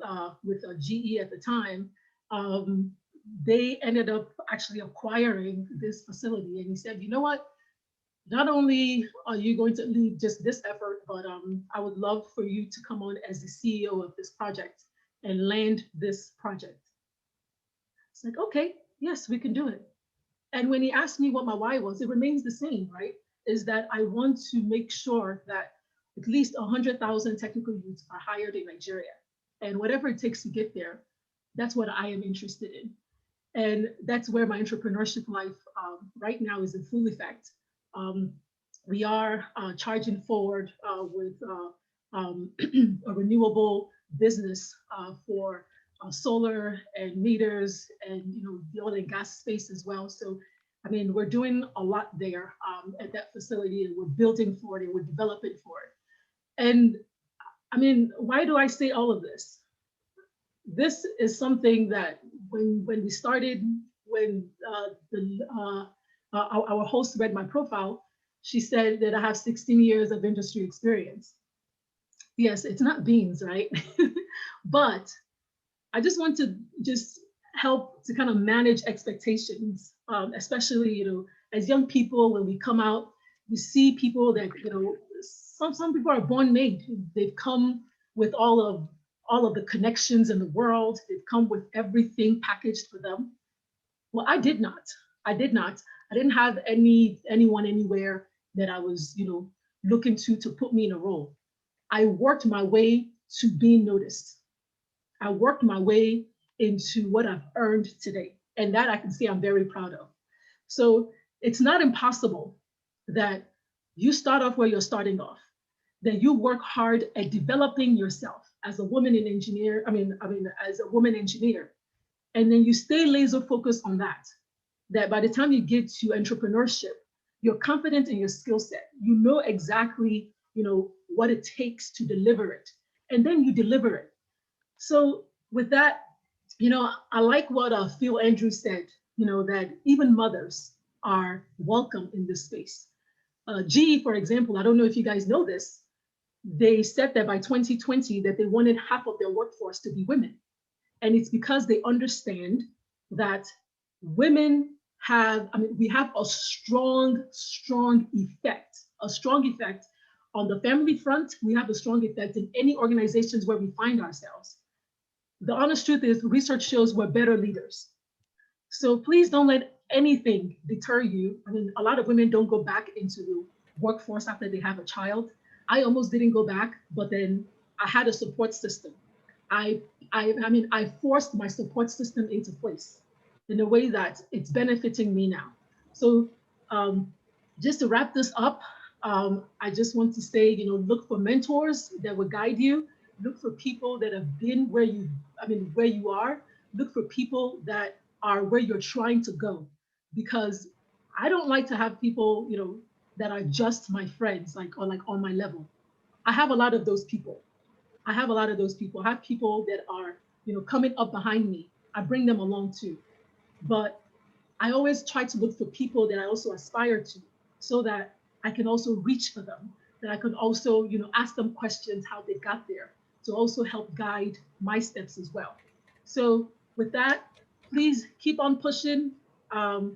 GE at the time, they ended up actually acquiring this facility. And he said, you know what? Not only are you going to lead just this effort, but I would love for you to come on as the CEO of this project and land this project. It's like, okay, yes, we can do it. And when he asked me what my why was, it remains the same, right? Is that I want to make sure that at least 100,000 technical youths are hired in Nigeria. And whatever it takes to get there, that's what I am interested in. And that's where my entrepreneurship life right now is in full effect. We are charging forward with a renewable business for solar and meters and the oil and gas space as well. So, I mean, we're doing a lot there at that facility, and we're building for it and we're developing for it. And I mean, why do I say all of this? This is something that when we started, when our host read my profile, she said that I have 16 years of industry experience. Yes, it's not beans, right? But I just want to just help to kind of manage expectations, especially, as young people, when we come out, we see people that, some people are born made. They've come with all of the connections in the world. They've come with everything packaged for them. Well, I did not. I didn't have anyone anywhere that I was, looking to put me in a role. I worked my way to being noticed. I worked my way into what I've earned today. And that I can say I'm very proud of. So it's not impossible that you start off where you're starting off, that you work hard at developing yourself as a woman in engineer, as a woman engineer, and then you stay laser focused on that by the time you get to entrepreneurship, you're confident in your skill set. You know exactly, what it takes to deliver it, and then you deliver it. So with that, I like what Phil Andrews said, that even mothers are welcome in this space. GE, for example, I don't know if you guys know this, they said that by 2020 that they wanted half of their workforce to be women. And it's because they understand that women we have a strong effect on the family front. We have a strong effect in any organizations where we find ourselves. The honest truth is, research shows we're better leaders. So please don't let anything deter you. I mean, a lot of women don't go back into the workforce after they have a child. I almost didn't go back, but then I had a support system. I mean, I forced my support system into place in a way that it's benefiting me now. So just to wrap this up, I just want to say, look for mentors that will guide you. Look for people that have been where where you are. Look for people that are where you're trying to go, because I don't like to have people, that are just my friends, or like on my level. I have a lot of those people. I have a lot of those people. I have people that are, coming up behind me. I bring them along too. But I always try to look for people that I also aspire to, so that I can also reach for them, that I can also, ask them questions how they got there, to also help guide my steps as well. So with that, please keep on pushing.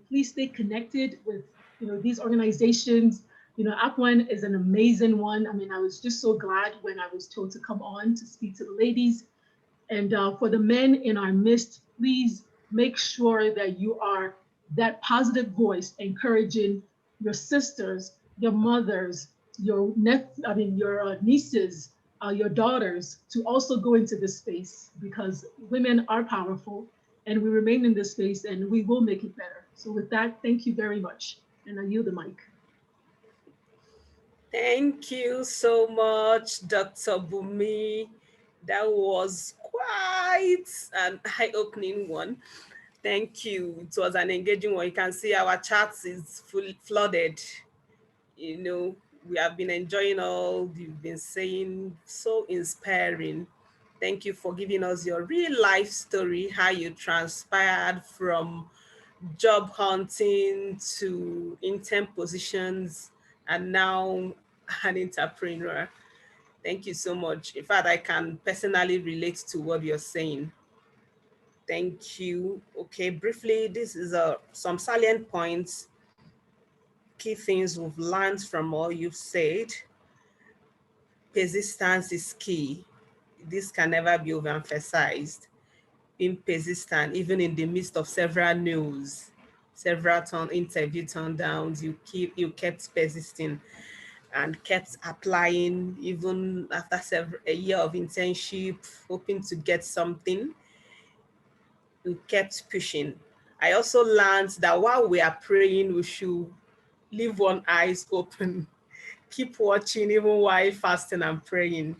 Please stay connected with, these organizations. APWEN is an amazing one. I mean, I was just so glad when I was told to come on to speak to the ladies. And for the men in our midst, please make sure that you are that positive voice, encouraging your sisters, your mothers, your nieces, your daughters to also go into this space, because women are powerful and we remain in this space and we will make it better. So with that, thank you very much. And I yield the mic. Thank you so much, Dr. Bumi. That was quite an eye-opening one. Thank you. It was an engaging one. You can see our chat is fully flooded. We have been enjoying all you've been saying, so inspiring. Thank you for giving us your real life story, how you transpired from job hunting to intern positions and now an entrepreneur. Thank you so much. In fact, I can personally relate to what you're saying. Thank you. Okay, briefly, this is some salient points, key things we've learned from all you've said. Persistence is key. This can never be overemphasized. Being persistent, even in the midst of several no's, several interview turndowns, you kept persisting and kept applying even after a year of internship, hoping to get something. You kept pushing. I also learned that while we are praying, we should leave one eyes open, keep watching even while fasting and praying.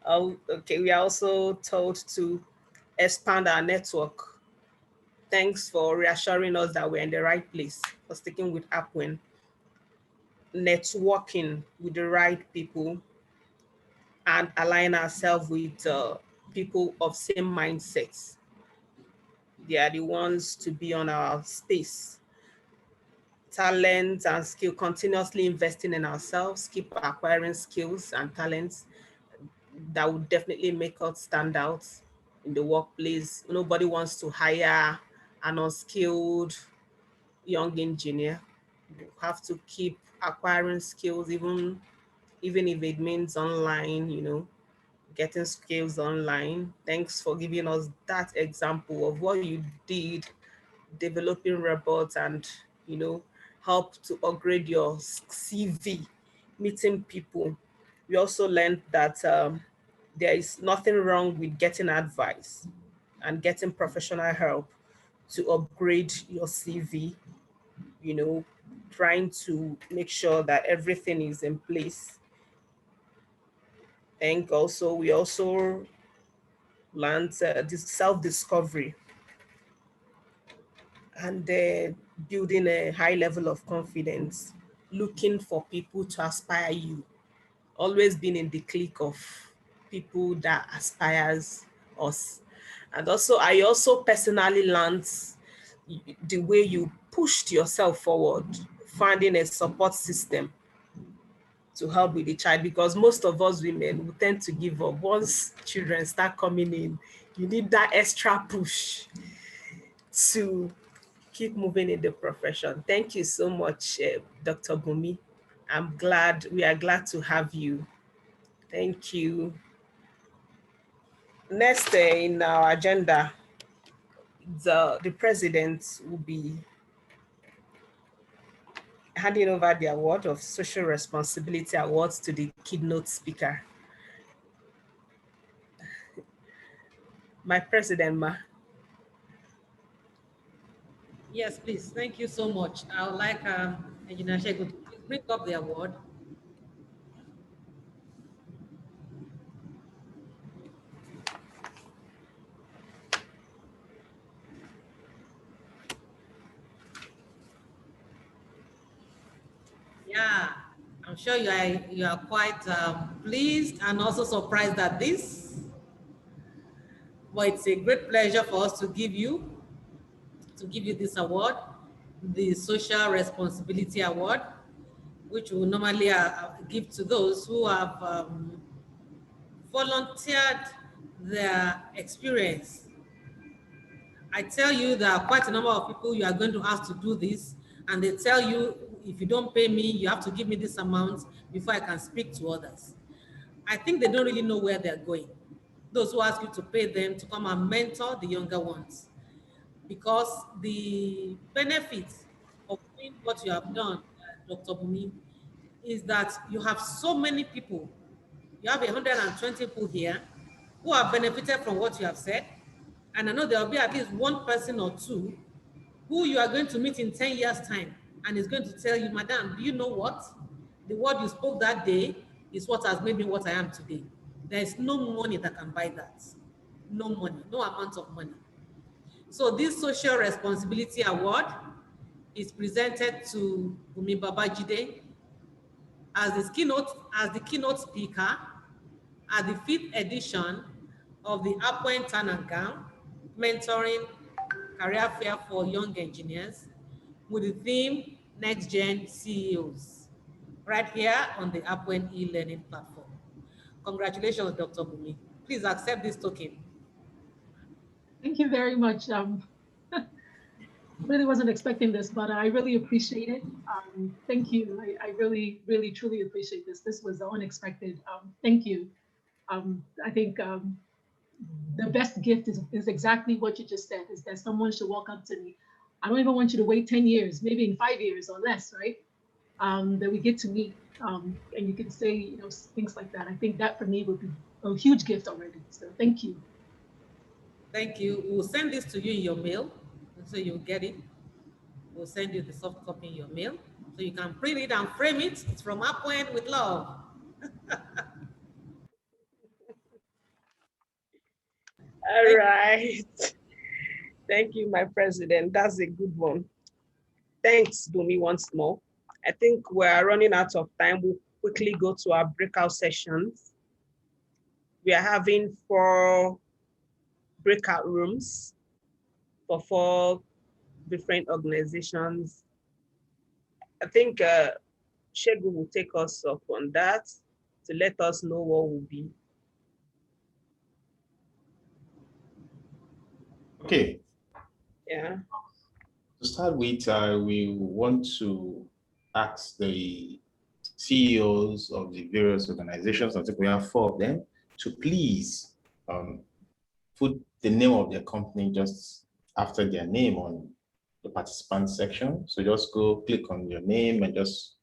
Okay, we are also told to expand our network. Thanks for reassuring us that we're in the right place, for sticking with APWEN. Networking with the right people and align ourselves with people of same mindsets. They are the ones to be on our space. Talent and skill, continuously investing in ourselves, keep acquiring skills and talents that would definitely make us stand out in the workplace. Nobody wants to hire an unskilled young engineer. You have to keep acquiring skills, even if it means online, getting skills online. Thanks for giving us that example of what you did, developing robots and, help to upgrade your CV, meeting people. We also learned that there is nothing wrong with getting advice and getting professional help to upgrade your CV, trying to make sure that everything is in place. And also, we also learned this self-discovery and building a high level of confidence, looking for people to aspire you, always being in the clique of people that aspires us. And also, I also personally learned the way you pushed yourself forward, finding a support system to help with the child, because most of us women will tend to give up. Once children start coming in, you need that extra push to keep moving in the profession. Thank you so much, Dr. Bumi. We are glad to have you. Thank you. Next in our agenda, the president will be handing over the award of Social Responsibility Awards to the keynote speaker. My president, ma. Yes, please. Thank you so much. I would like Engineer Shegun to please bring up the award. Yeah, I'm sure you are quite pleased and also surprised at this. But it's a great pleasure for us to give you this award, the Social Responsibility Award, which we normally give to those who have volunteered their experience. I tell you, there are quite a number of people you are going to ask to do this, and they tell you, if you don't pay me, you have to give me this amount before I can speak to others. I think they don't really know where they're going. Those who ask you to pay them to come and mentor the younger ones, because the benefit of doing what you have done, Dr. Bumi, is that you have so many people. You have 120 people here who have benefited from what you have said. And I know there will be at least one person or two who you are going to meet in 10 years' time and is going to tell you, Madam, do you know what? The word you spoke that day is what has made me what I am today. There is no money that can buy that. No money, no amount of money. So this Social Responsibility Award is presented to Bumi Babajide as the keynote speaker at the 5th edition of the APWEN Turn and Gown Mentoring Career Fair for Young Engineers with the theme NextGen CEOs, right here on the APWEN e-learning platform. Congratulations, Dr. Bumi. Please accept this token. Thank you very much. Really wasn't expecting this, but I really appreciate it. Thank you. I really, really, truly appreciate this. This was unexpected. Thank you. I think the best gift is exactly what you just said, is that someone should walk up to me. I don't even want you to wait 10 years, maybe in 5 years or less, right? That we get to meet, and you can say, things like that. I think that for me would be a huge gift already. So thank you. Thank you. We'll send this to you in your mail, so you'll get it. We'll send you the soft copy in your mail, so you can print it and frame it. It's from APWEN with love. All right. Thank you, my president. That's a good one. Thanks, Bumi, once more. I think we're running out of time. We'll quickly go to our breakout sessions. We are having 4 breakout rooms for 4 different organizations. I think Shegu will take us up on that to let us know what will be. Okay. Yeah. To start with, we want to ask the CEOs of the various organizations, I think we have 4 of them, to please put the name of their company just after their name on the participant section. So just go click on your name and this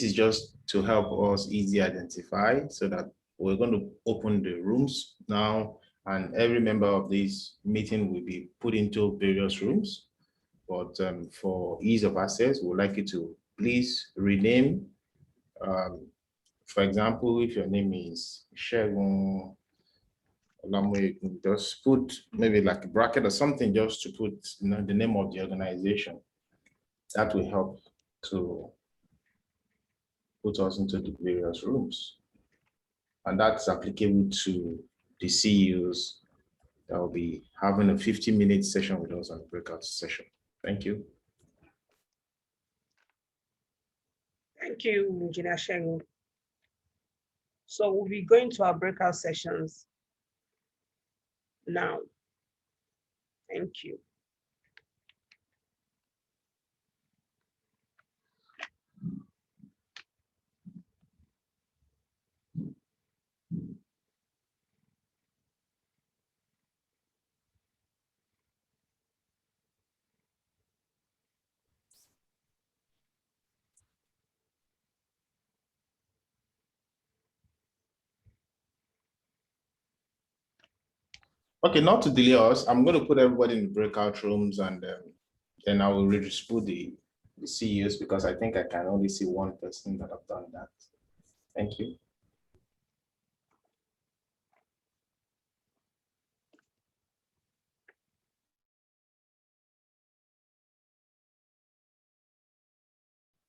is just to help us easily identify, so that we're going to open the rooms now, and every member of this meeting will be put into various rooms. But for ease of access, we'd like you to please rename. For example, if your name is Shegun, you can just put maybe like a bracket or something, just to put the name of the organization. That will help to put us into the various rooms. And that's applicable to the CEOs that will be having a 50-minute session with us on the breakout session. Thank you. Thank you, Engineer Shegu. So we'll be going to our breakout sessions now. Thank you. Okay, not to delay us, I'm going to put everybody in the breakout rooms, and then I will redistribute the CEOs, because I think I can only see one person that have done that. Thank you.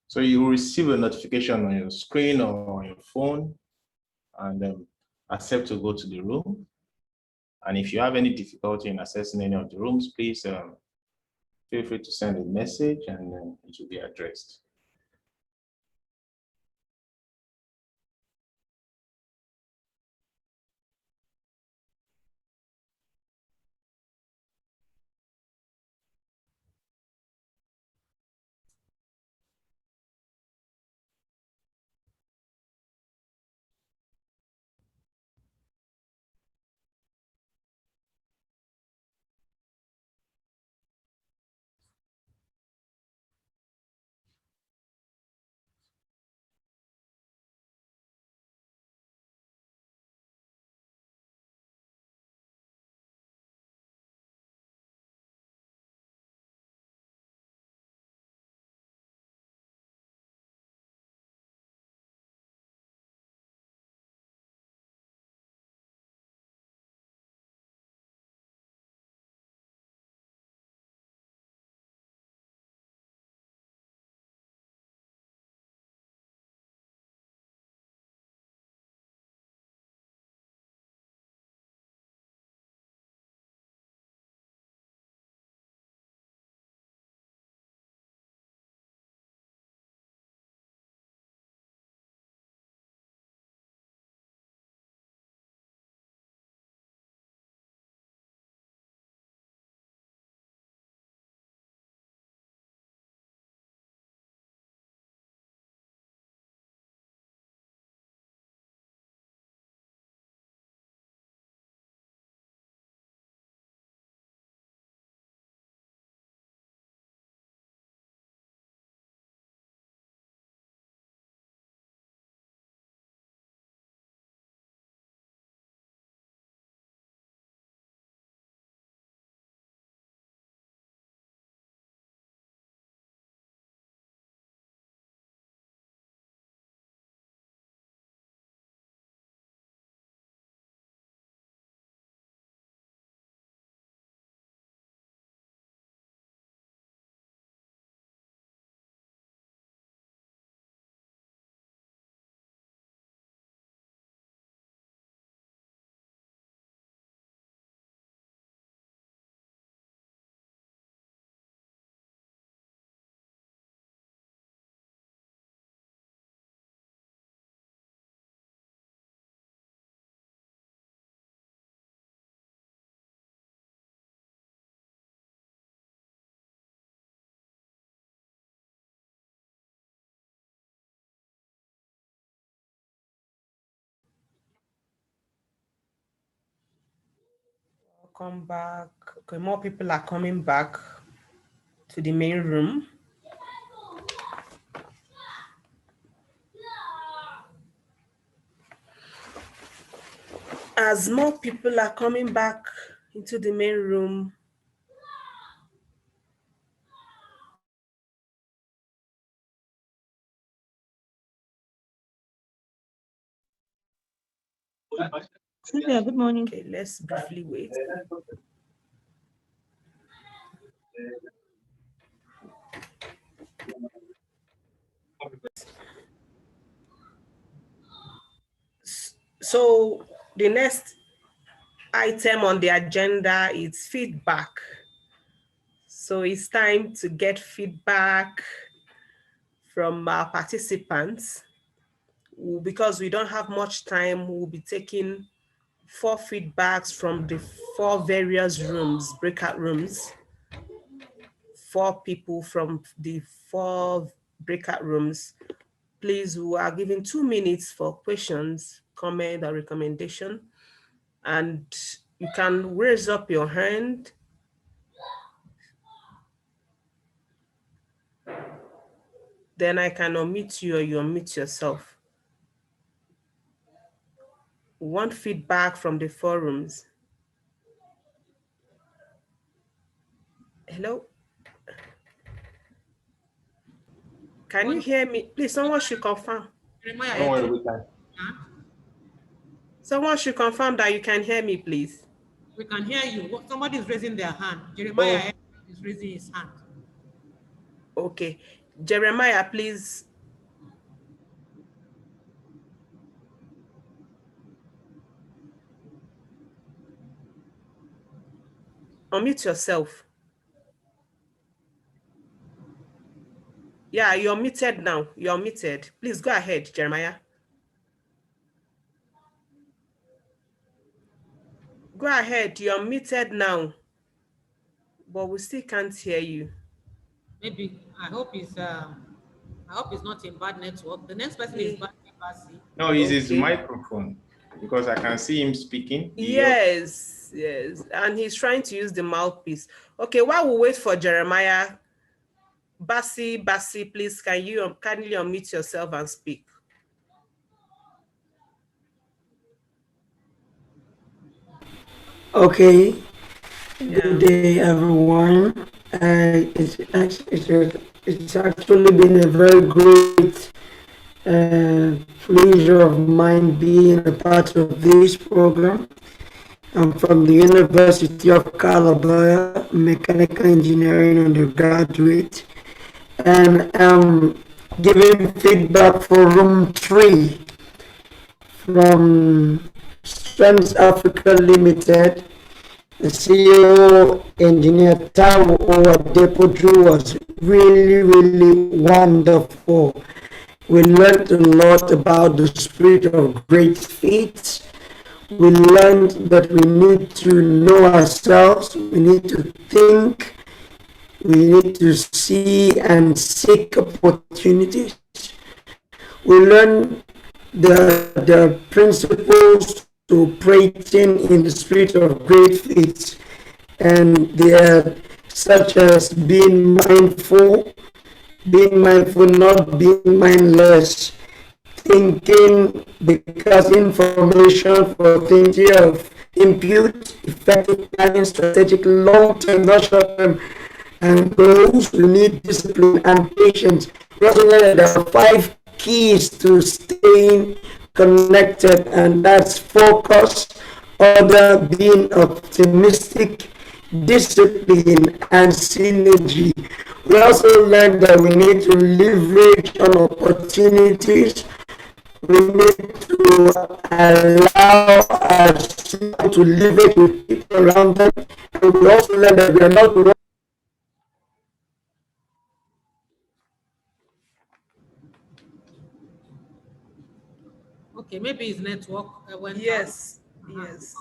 So you will receive a notification on your screen or on your phone, and accept to go to the room. And if you have any difficulty in accessing any of the rooms, please feel free to send a message, and then it will be addressed. Welcome back. Okay, more people are coming back to the main room. As more people are coming back into the main room, Cynthia, good morning. okay, let's briefly wait. So the next item on the agenda is feedback. So it's time to get feedback from our participants. Because we don't have much time, we'll be taking 4 feedbacks from the 4 various rooms, breakout rooms. 4 people from the 4 breakout rooms. Please, we are giving 2 minutes for questions, comment, or recommendation. And you can raise up your hand. Then I can unmute you, or you unmute yourself. We want feedback from the forums. Hello? Can you hear me? Please, someone should confirm. Jeremiah, Don't worry, we can. Someone should confirm that you can hear me, please. we can hear you. Somebody is raising their hand. Jeremiah is raising his hand. Okay. Jeremiah, please. Unmute yourself. Yeah, you're muted now. You're muted. Please go ahead, Jeremiah. Go ahead. You're muted now. But we still can't hear you. Maybe I hope it's not in bad network. The next person is Basi. No, it's his Okay. microphone because I can see him speaking. Yes, yes. And he's trying to use the mouthpiece. Okay, while we wait for Jeremiah, Basi, please, can you kindly unmute yourself and speak? Okay. Good day, everyone. It's actually been a very great pleasure of mine being a part of this program. I'm from the University of Calabar, mechanical engineering undergraduate, and I'm giving feedback for room 3 from Strengths Africa Limited. The CEO, Engineer Tao Owadepoju, was really wonderful. We learned a lot about the spirit of great feats. We learned that we need to know ourselves, we need to think, we need to see and seek opportunities. We learned the principles to operating in the spirit of great feats, and they are such as being mindful, not being mindless, thinking because information for thinking of impute, effective planning, strategic long-term, not short-term, and goals. We need discipline and patience. We also know that there are 5 keys to staying connected, and that's focus, order, being optimistic, discipline, and synergy. We also learned that we need to leverage on opportunities. We need to allow us to leverage with people around them. And we also learned that we are not. Okay, maybe his network went Yes, yes.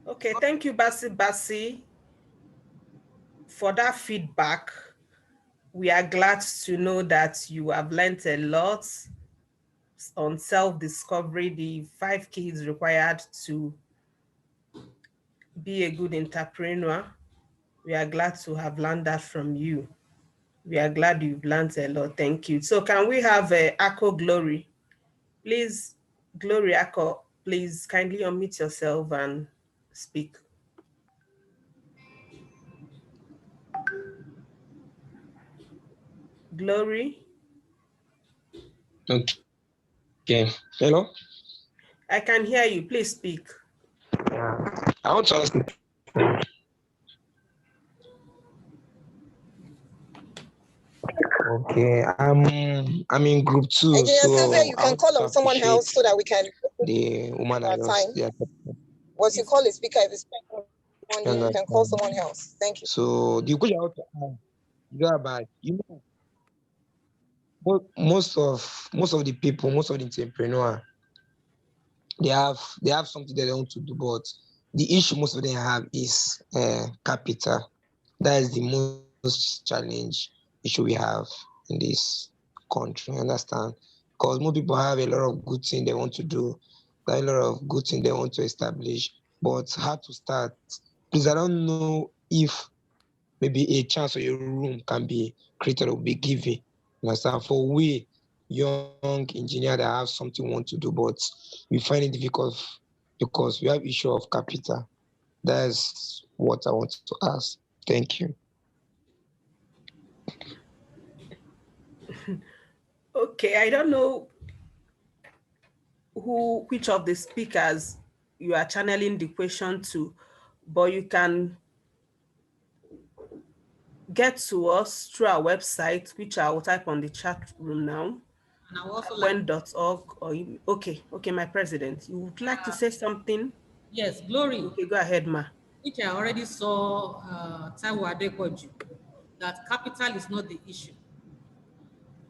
Okay, thank you, Basi, for that feedback. We are glad to know that you have learned a lot on self-discovery, the 5 keys required to be a good entrepreneur. We are glad to have learned that from you. We are glad you've learned a lot. Thank you. So can we have Akko Glory? Please, Glory Akko, please kindly unmute yourself and speak. Glory? Okay. Hello? I can hear you. Please speak. I want to ask. Okay, I'm in group 2, so you can call on someone else so that we can the woman that time. Once you call the speaker, if it's on you can call someone else. Thank you. So the question I want to ask, you know, most of the people, most of the entrepreneurs, they have something they want to do, but the issue most of them have is capital. That is the most challenge issue we have in this country. Understand? Because most people have a lot of good things they want to do, a lot of good things they want to establish, but how to start? Please, I don't know if maybe a chance or a room can be created or be given. Understand? For we young engineer that have something we want to do, but we find it difficult because we have issue of capital. That's what I want to ask. Thank you. Okay, I don't know which of the speakers you are channeling the question to, but you can get to us through our website, which I will type on the chat room now. And I would also like, APWEN.org or okay, my president. You would like to say something? yes, Glory, Okay, go ahead, ma. which I already saw Taiwo Adepoju, that capital is not the issue.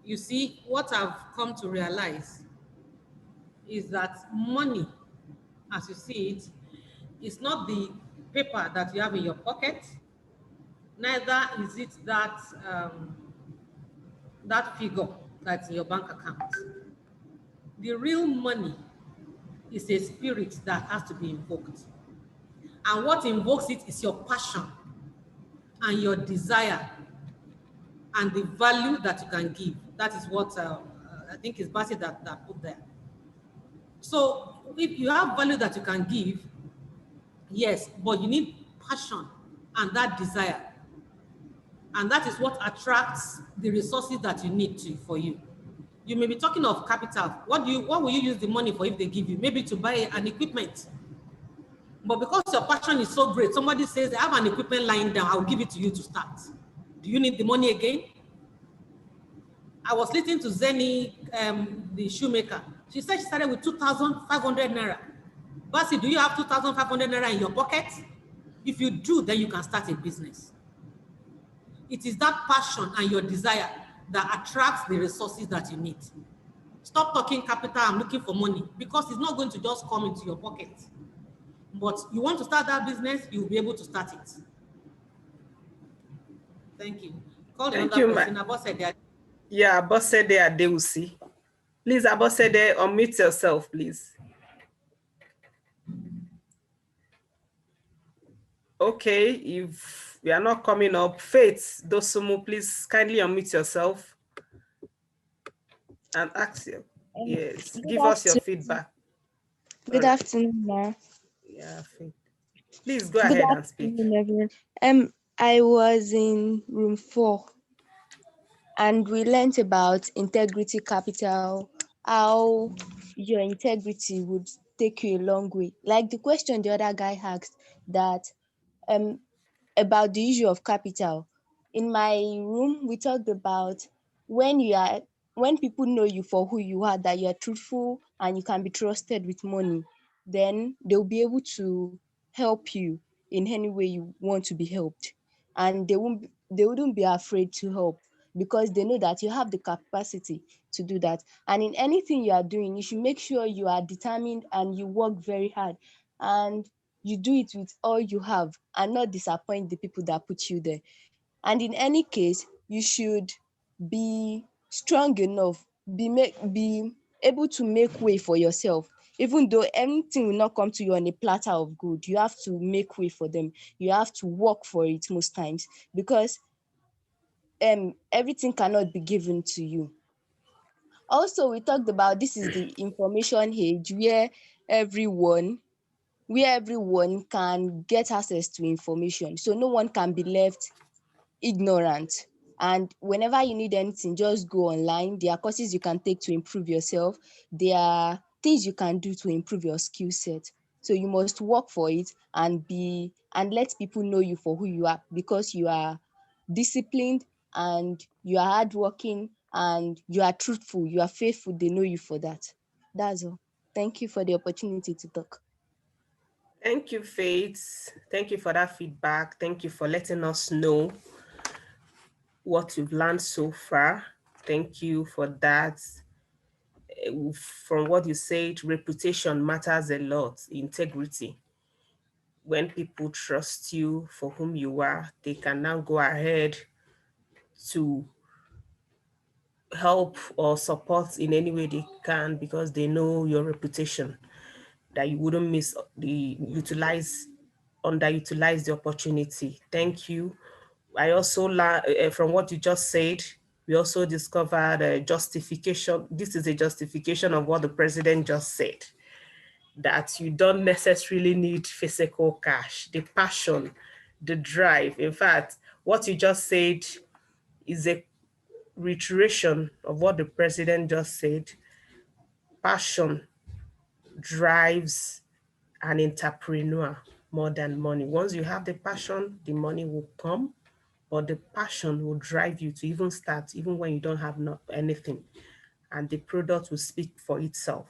You see, what I've come to realize is that money, as you see it, is not the paper that you have in your pocket, neither is it that that figure that's in your bank account. The real money is a spirit that has to be invoked. And what invokes it is your passion and your desire and the value that you can give. That is what I think is Basi that put there. So if you have value that you can give, yes, but you need passion and that desire. And that is what attracts the resources that you need for you. You may be talking of capital. What will you use the money for if they give you? Maybe to buy an equipment. But because your passion is so great, somebody says, I have an equipment lying down, I'll give it to you to start. Do you need the money again? I was listening to Zeni, the shoemaker. She said she started with 2,500 naira. Basi, do you have 2,500 naira in your pocket? If you do, then you can start a business. It is that passion and your desire that attracts the resources that you need. Stop talking capital, I'm looking for money, because it's not going to just come into your pocket. But you want to start that business, you'll be able to start it. Thank you. Call Thank you, yeah, Abosede Adeusi. Please, Abosede, unmute yourself, please. Okay, if we are not coming up, Faith Dosumu, please kindly unmute yourself and ask you. Yes, give us your feedback. Good afternoon, ma. Yeah, Faith. Please go ahead and speak. Everyone. I was in room 4 and we learned about integrity capital, how your integrity would take you a long way. Like the question the other guy asked, that about the issue of capital. In my room, we talked about when people know you for who you are, that you're truthful and you can be trusted with money, then they'll be able to help you in any way you want to be helped. And they wouldn't be afraid to help because they know that you have the capacity to do that. And in anything you are doing, you should make sure you are determined and you work very hard. And you do it with all you have and not disappoint the people that put you there. And in any case, you should be strong enough, be able to make way for yourself. Even though anything will not come to you on a platter of gold, you have to make way for them. You have to work for it most times, because everything cannot be given to you. Also, we talked about this is the information age where everyone can get access to information. So no one can be left ignorant. And whenever you need anything, just go online. There are courses you can take to improve yourself. There are things you can do to improve your skill set. So you must work for it and let people know you for who you are, because you are disciplined and you are hardworking and you are truthful, you are faithful. They know you for that. That's all. Thank you for the opportunity to talk. Thank you, Faith. Thank you for that feedback. Thank you for letting us know what you've learned so far. Thank you for that. From what you said, reputation matters a lot, integrity. When people trust you for whom you are, they can now go ahead to help or support in any way they can, because they know your reputation, that you wouldn't underutilize the opportunity. Thank you. I also learned from what you just said, we also discovered a justification. This is a justification of what the president just said, that you don't necessarily need physical cash. The passion the drive. In fact, what you just said is a reiteration of what the president just said. Passion drives an entrepreneur more than money. Once you have the passion, the money will come, but the passion will drive you to even start, even when you don't have anything, and the product will speak for itself.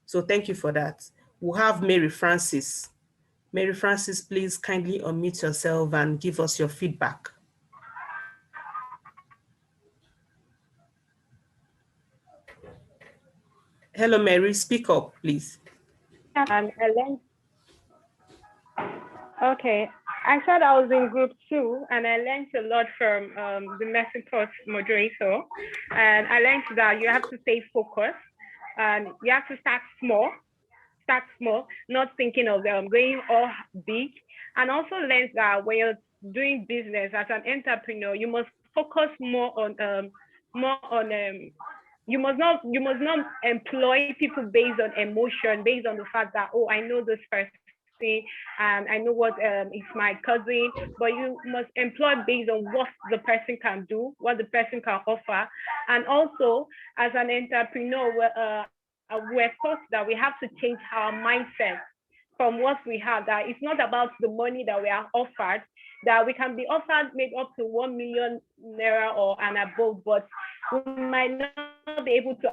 So thank you for that. We'll have Mary Francis. Mary Francis, please kindly unmute yourself and give us your feedback. Hello, Mary, speak up, please. I learned. Okay, I said I was in group 2, and I learned a lot from the Mexico moderator. And I learned that you have to stay focused, and you have to start small, not thinking of going all big. And also learned that when you're doing business as an entrepreneur, you must focus more on you must not employ people based on emotion, based on the fact that, oh, I know this person and I know what is my cousin, but you must employ based on what the person can do, what the person can offer. And also, as an entrepreneur, we're taught that we have to change our mindset from what we have, that it's not about the money that we are offered, that we can be offered maybe up to 1 million naira or and above, but we might not be able to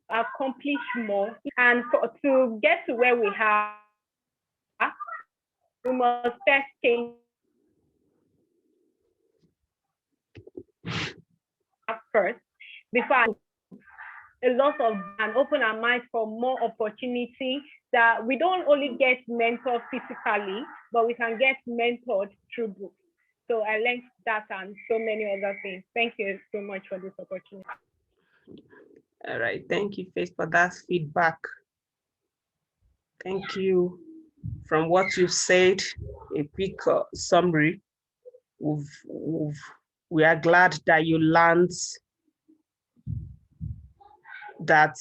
accomplish more. And to get to where we have, we must first change first before a lot of and open our minds for more opportunity, that we don't only get mentored physically, but we can get mentored through books. So I learned that and so many other things. Thank you so much for this opportunity. All right, thank you, Faith, for that feedback. Thank you. From what you've said, a quick summary, we are glad that you learned that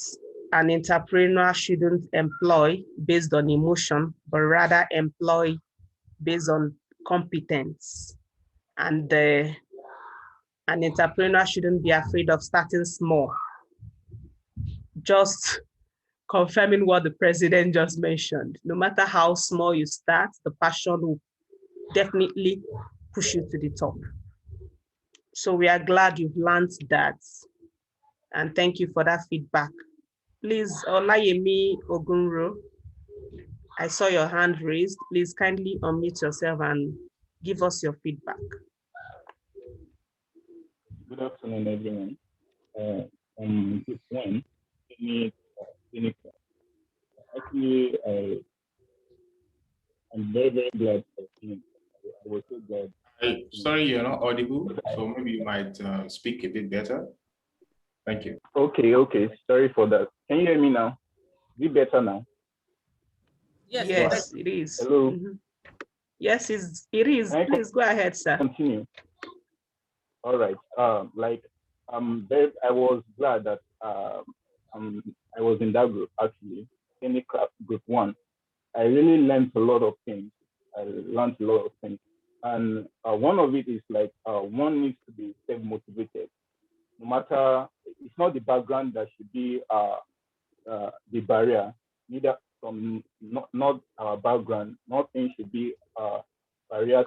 an entrepreneur shouldn't employ based on emotion, but rather employ based on competence. And an entrepreneur shouldn't be afraid of starting small. Just confirming what the president just mentioned. No matter how small you start, the passion will definitely push you to the top. So we are glad you've learned that. And thank you for that feedback. Please, Olayemi Ogunro, I saw your hand raised. Please kindly unmute yourself and give us your feedback. Good afternoon, everyone. Group 1, actually, I'm very, very glad for him. I was so glad. Sorry, you're not audible, so maybe you might speak a bit better. Thank you. Okay. Sorry for that. Can you hear me now? Is it better now? Yes, it is. Hello. Mm-hmm. Yes, it is. Please go ahead, sir. Continue. All right. I was glad that I was in that group, actually, in group 1. I really learned a lot of things. And one of it is like one needs to be self-motivated. No matter, it's not the background that should be the barrier, neither from not our background. Nothing should be a barrier.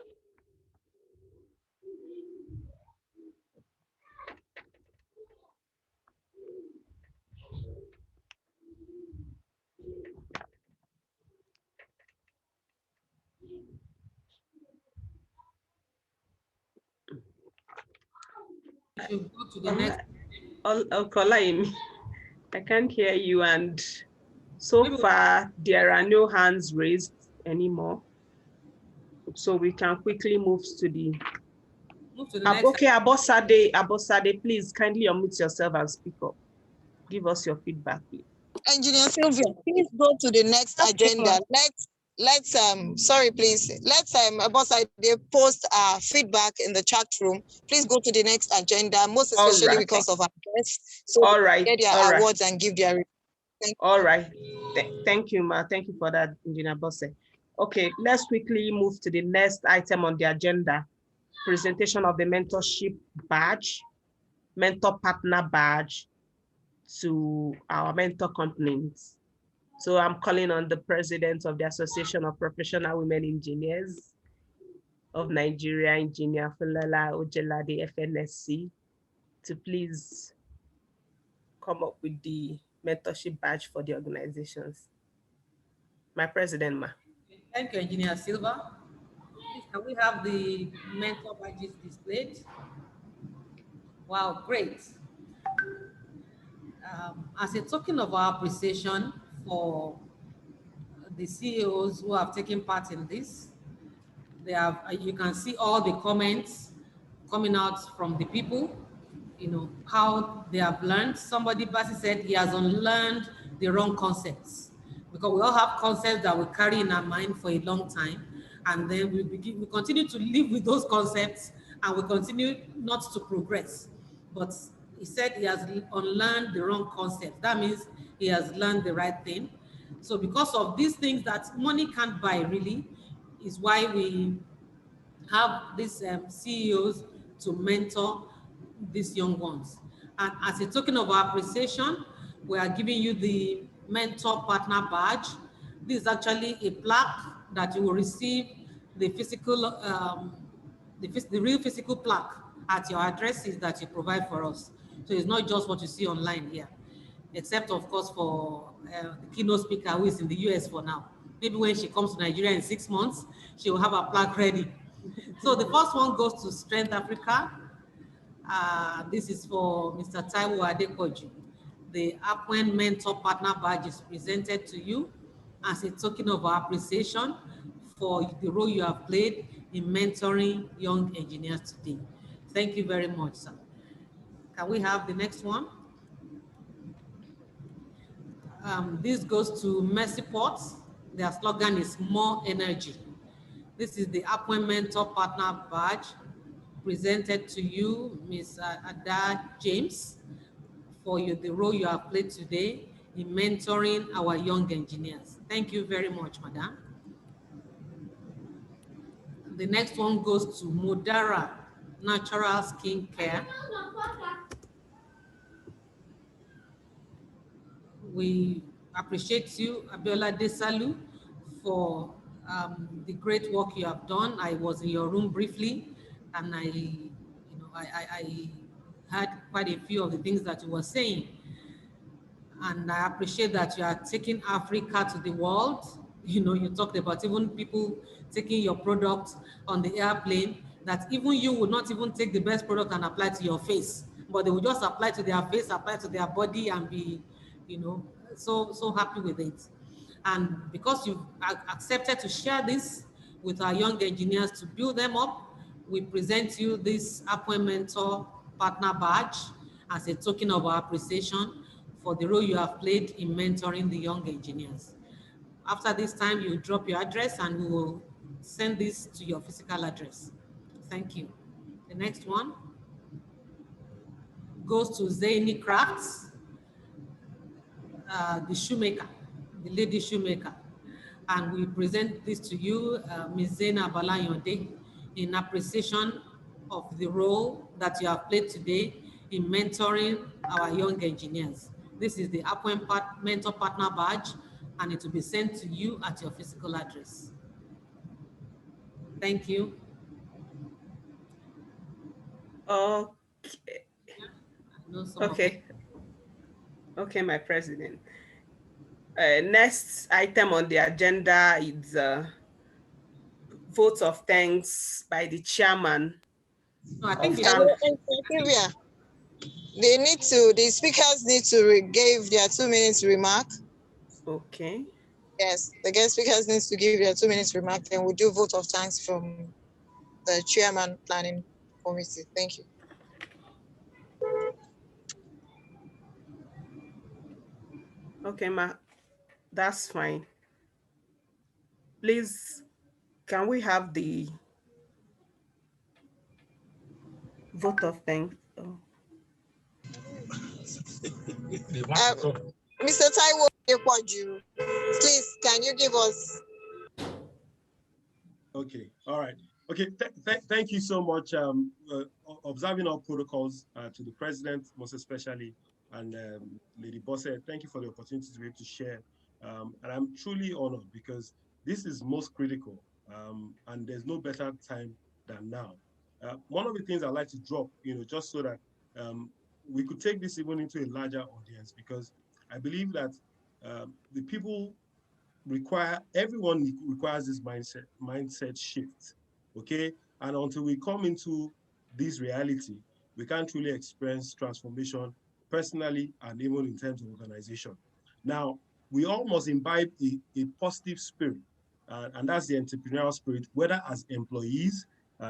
Should go to the next. I can't hear you, and so far there are no hands raised anymore. So we can quickly move to the next. Okay, Abosade, please kindly unmute yourself and speak up. Give us your feedback, please. Engineer Sylvia, please go to the next agenda. Let's sorry, please. Let's Abosade post feedback in the chat room. Please go to the next agenda, most especially because of our guests. So get their awards and give their. All right. Thank you, Ma. Thank you for that, Engineer Bosse. Okay, let's quickly move to the next item on the agenda. Presentation of the mentorship badge, mentor partner badge to our mentor companies. So I'm calling on the president of the Association of Professional Women Engineers of Nigeria, Engineer Funlala Ojelade, FNSC, to please come up with the mentorship badge for the organizations. My president, ma. Thank you, Engineer Silva. Can we have the mentor badges displayed? Wow, great. As a token of our appreciation for the CEOs who have taken part in this, they have, you can see all the comments coming out from the people, you know, how they have learned. Somebody, Basi said he has unlearned the wrong concepts, because we all have concepts that we carry in our mind for a long time, and then we continue to live with those concepts, and we continue not to progress. But he said he has unlearned the wrong concept. That means he has learned the right thing. So because of these things that money can't buy really, is why we have these CEOs to mentor these young ones. And as a token of our appreciation, we are giving you the mentor partner badge. This is actually a plaque that you will receive the physical, the real physical plaque at your addresses that you provide for us. So it's not just what you see online here, except of course for the keynote speaker who is in the US for now. Maybe when she comes to Nigeria in 6 months, she will have a plaque ready. So the first one goes to Strength Africa. This is for Mr. Taiwo Adekoju. The APWEN Mentor Partner Badge is presented to you as a token of our appreciation for the role you have played in mentoring young engineers today. Thank you very much, sir. Can we have the next one? This goes to Mercy Ports. Their slogan is more energy. This is the APWEN Mentor Partner Badge presented to you, Ms. Ada James, for the role you have played today in mentoring our young engineers. Thank you very much, madam. The next one goes to Modara Natural Skin Care. We appreciate you, Abiola Desalu, for the great work you have done. I was in your room briefly, and I heard quite a few of the things that you were saying. And I appreciate that you are taking Africa to the world. You know, you talked about even people taking your product on the airplane, that even you would not even take the best product and apply to your face, but they would just apply to their face, apply to their body, and be, you know, so happy with it. And because you've accepted to share this with our young engineers to build them up, we present you this APWEN Mentor Partner Badge as a token of our appreciation for the role you have played in mentoring the young engineers. After this time, you drop your address and we will send this to your physical address. Thank you. The next one goes to Zaini Crafts, the shoemaker, the lady shoemaker. And we present this to you, Ms. Zaina Balayonde, in appreciation of the role that you have played today in mentoring our young engineers. This is the APWEN Mentor Partner Badge, and it will be sent to you at your physical address. Thank you. Okay. Okay, my president. Next item on the agenda is vote of thanks by the chairman. No, I think they need to, the speakers need to give their 2 minutes remark. Okay. Yes, the guest speakers need to give their 2 minutes remark, and we'll do vote of thanks from the chairman planning committee. Thank you. Okay, ma, that's fine. Please, can we have the vote of thanks? Oh. Mr. Taiwo, please, can you give us Okay, all right. Okay, thank you so much. Observing all protocols to the president, most especially, and Lady Bosse, thank you for the opportunity to be able to share. And I'm truly honored because this is most critical, and there's no better time than now. One of the things I like to drop, just so that we could take this even into a larger audience, because I believe that the people everyone requires this mindset shift. Okay, and until we come into this reality, we can't truly experience transformation personally and even in terms of organization. Now, we all must imbibe a positive spirit, and that's the entrepreneurial spirit, whether as employees,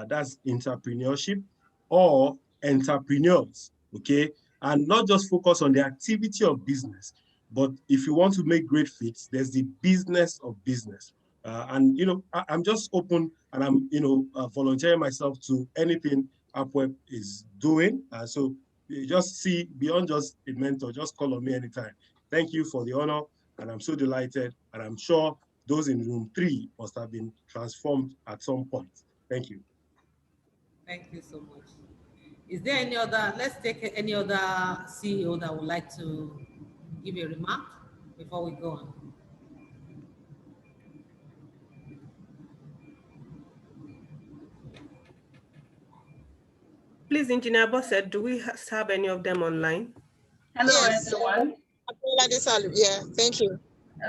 that's entrepreneurship, or entrepreneurs. Okay, and not just focus on the activity of business, but if you want to make great fits, there's the business of business. And, I'm just open, and I'm, volunteering myself to anything APWEN is doing. So you just see, beyond just a mentor, just call on me anytime. Thank you for the honor, and I'm so delighted. And I'm sure those in room 3 must have been transformed at some point. Thank you. Thank you so much. Is there any other, let's take any other CEO that would like to give a remark before we go on. Please, Engineer Bosse, do we have any of them online? Hello, Yes. everyone. Yeah, thank you.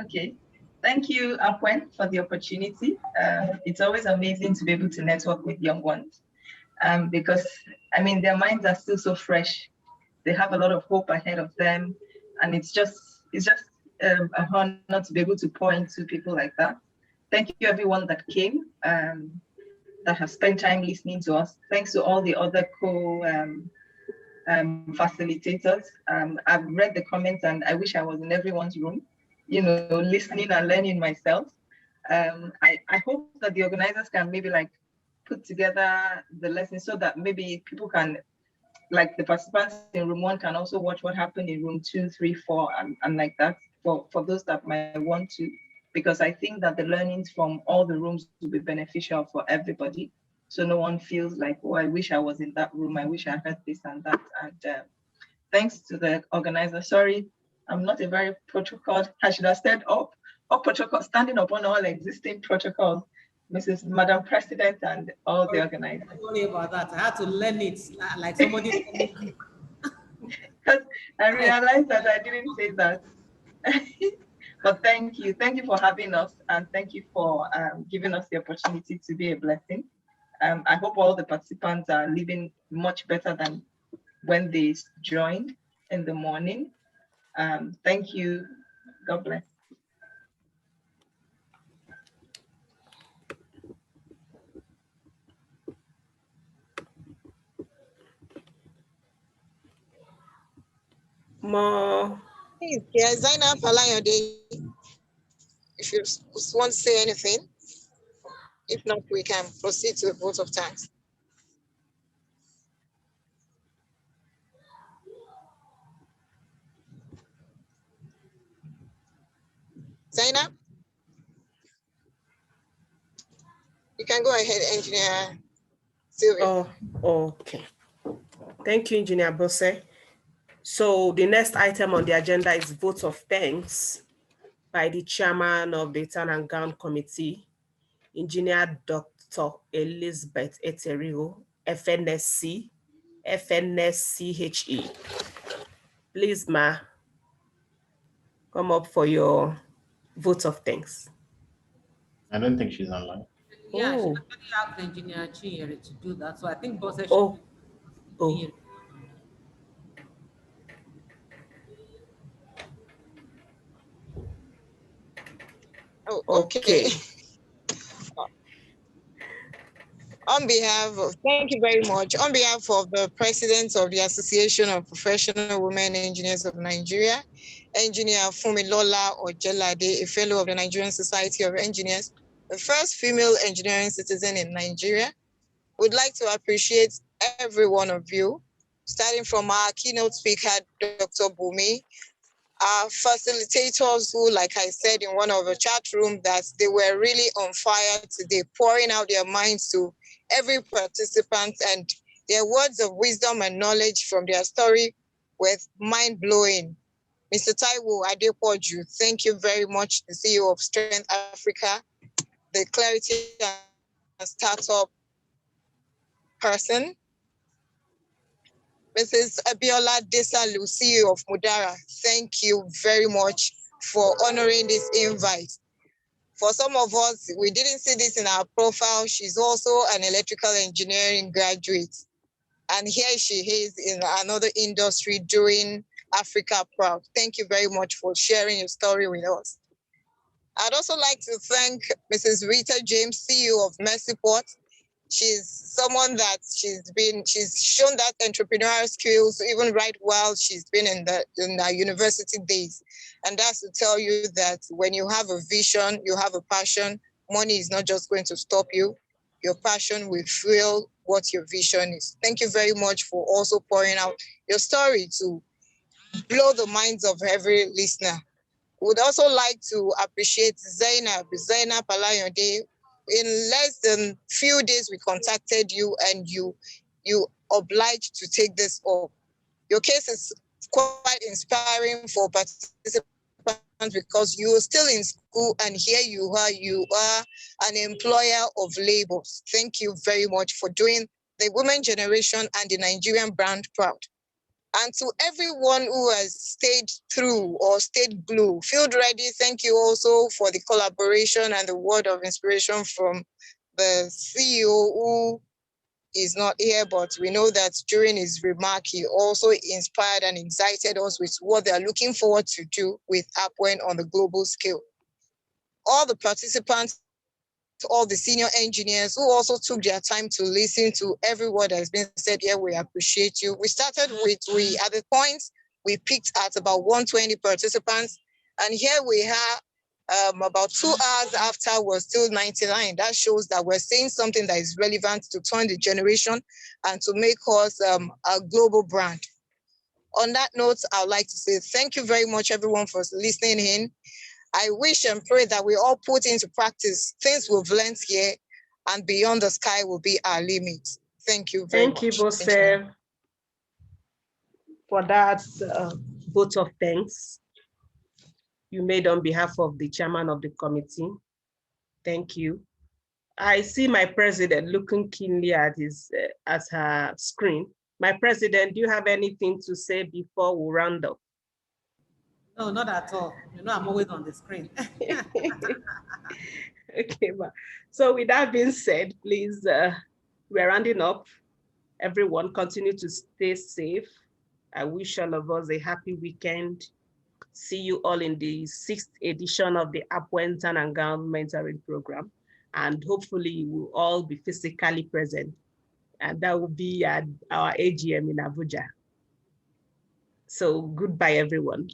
Okay. Thank you, APWEN, for the opportunity. It's always amazing to be able to network with young ones because, their minds are still so fresh. They have a lot of hope ahead of them. And it's just a honor to be able to pour into people like that. Thank you, everyone that came, that has spent time listening to us. Thanks to all the other facilitators. I've read the comments and I wish I was in everyone's room, listening and learning myself. I hope that the organizers can maybe put together the lessons so that maybe people can, like the participants in room 1 can also watch what happened in room 2, 3, 4, and like that for those that might want to, because I think that the learnings from all the rooms will be beneficial for everybody. So no one feels like, oh, I wish I was in that room. I wish I heard this and that. And thanks to the organizer. Sorry, I'm not a very protocol. I should have said protocol, standing upon all existing protocols, Madam President and all the organizers. Don't worry about that. I had to learn it like somebody. Because I realized that I didn't say that. But thank you for having us, and thank you for giving us the opportunity to be a blessing. I hope all the participants are living much better than when they joined in the morning. Thank you. God bless. More. Yeah, Zainab Alayode, if you want to say anything. If not, we can proceed to the vote of thanks. Zainab? You can go ahead, Engineer Sylvia. Oh, okay. Thank you, Engineer Bosse. So the next item on the agenda is vote of thanks by the chairman of the Town and Gown Committee, Engineer Dr. Elizabeth Eterigo, FNSC, FNSCHE. Please, ma, come up for your vote of thanks. I don't think she's online. Yeah, she actually asked Engineer Chinyere to do that. So I think Bosse should Oh. Oh, okay. On behalf of, thank you very much. On behalf of the President of the Association of Professional Women Engineers of Nigeria, Engineer Fumilola Ojelade, a fellow of the Nigerian Society of Engineers, the first female engineering citizen in Nigeria, would like to appreciate every one of you, starting from our keynote speaker, Dr. Bumi, our facilitators who, like I said in one of the chat room, that they were really on fire today, pouring out their minds to every participant, and their words of wisdom and knowledge from their story were mind-blowing. Mr. Taiwo Adepoju, thank you very much, the CEO of Strength Africa, the Clarity and Startup person. Mrs. Abiola Desalu, CEO of Mudara, thank you very much for honoring this invite. For some of us, we didn't see this in our profile. She's also an electrical engineering graduate. And here she is in another industry doing Africa proud. Thank you very much for sharing your story with us. I'd also like to thank Mrs. Rita James, CEO of Mercyport. She's someone that she's shown that entrepreneurial skills even right while she's been in her university days. And that's to tell you that when you have a vision, you have a passion, money is not just going to stop you. Your passion will fuel what your vision is. Thank you very much for also pouring out your story to blow the minds of every listener. Would also like to appreciate Zainab Alayode. In less than few days, we contacted you and you obliged to take this up. Your case is quite inspiring for participants because you are still in school and here you are an employer of labels. Thank you very much for doing the women generation and the Nigerian brand proud. And to everyone who has stayed through or stayed glued, Field Ready, thank you also for the collaboration and the word of inspiration from the CEO who is not here, but we know that during his remark, he also inspired and excited us with what they are looking forward to do with APWEN on the global scale. All the participants, all the senior engineers who also took their time to listen to every word that has been said here, we appreciate you. We started with, at the point, we peaked at about 120 participants, and here we are about 2 hours after we're still 99. That shows that we're saying something that is relevant to turn the generation and to make us a global brand. On that note, I would like to say thank you very much, everyone, for listening in. I wish and pray that we all put into practice things we've learned here, and beyond the sky will be our limit. Thank you very much. Thank you, Bose, for that vote of thanks you made on behalf of the chairman of the committee. Thank you. I see my president looking keenly at her screen. My president, do you have anything to say before we round up? No, not at all. You know, I'm always on the screen. Okay, so with that being said, please, we're rounding up. Everyone continue to stay safe. I wish all of us a happy weekend. See you all in the 6th edition of the APWEN Town and Gown Mentoring Program. And hopefully we'll all be physically present. And that will be at our AGM in Abuja. So goodbye, everyone.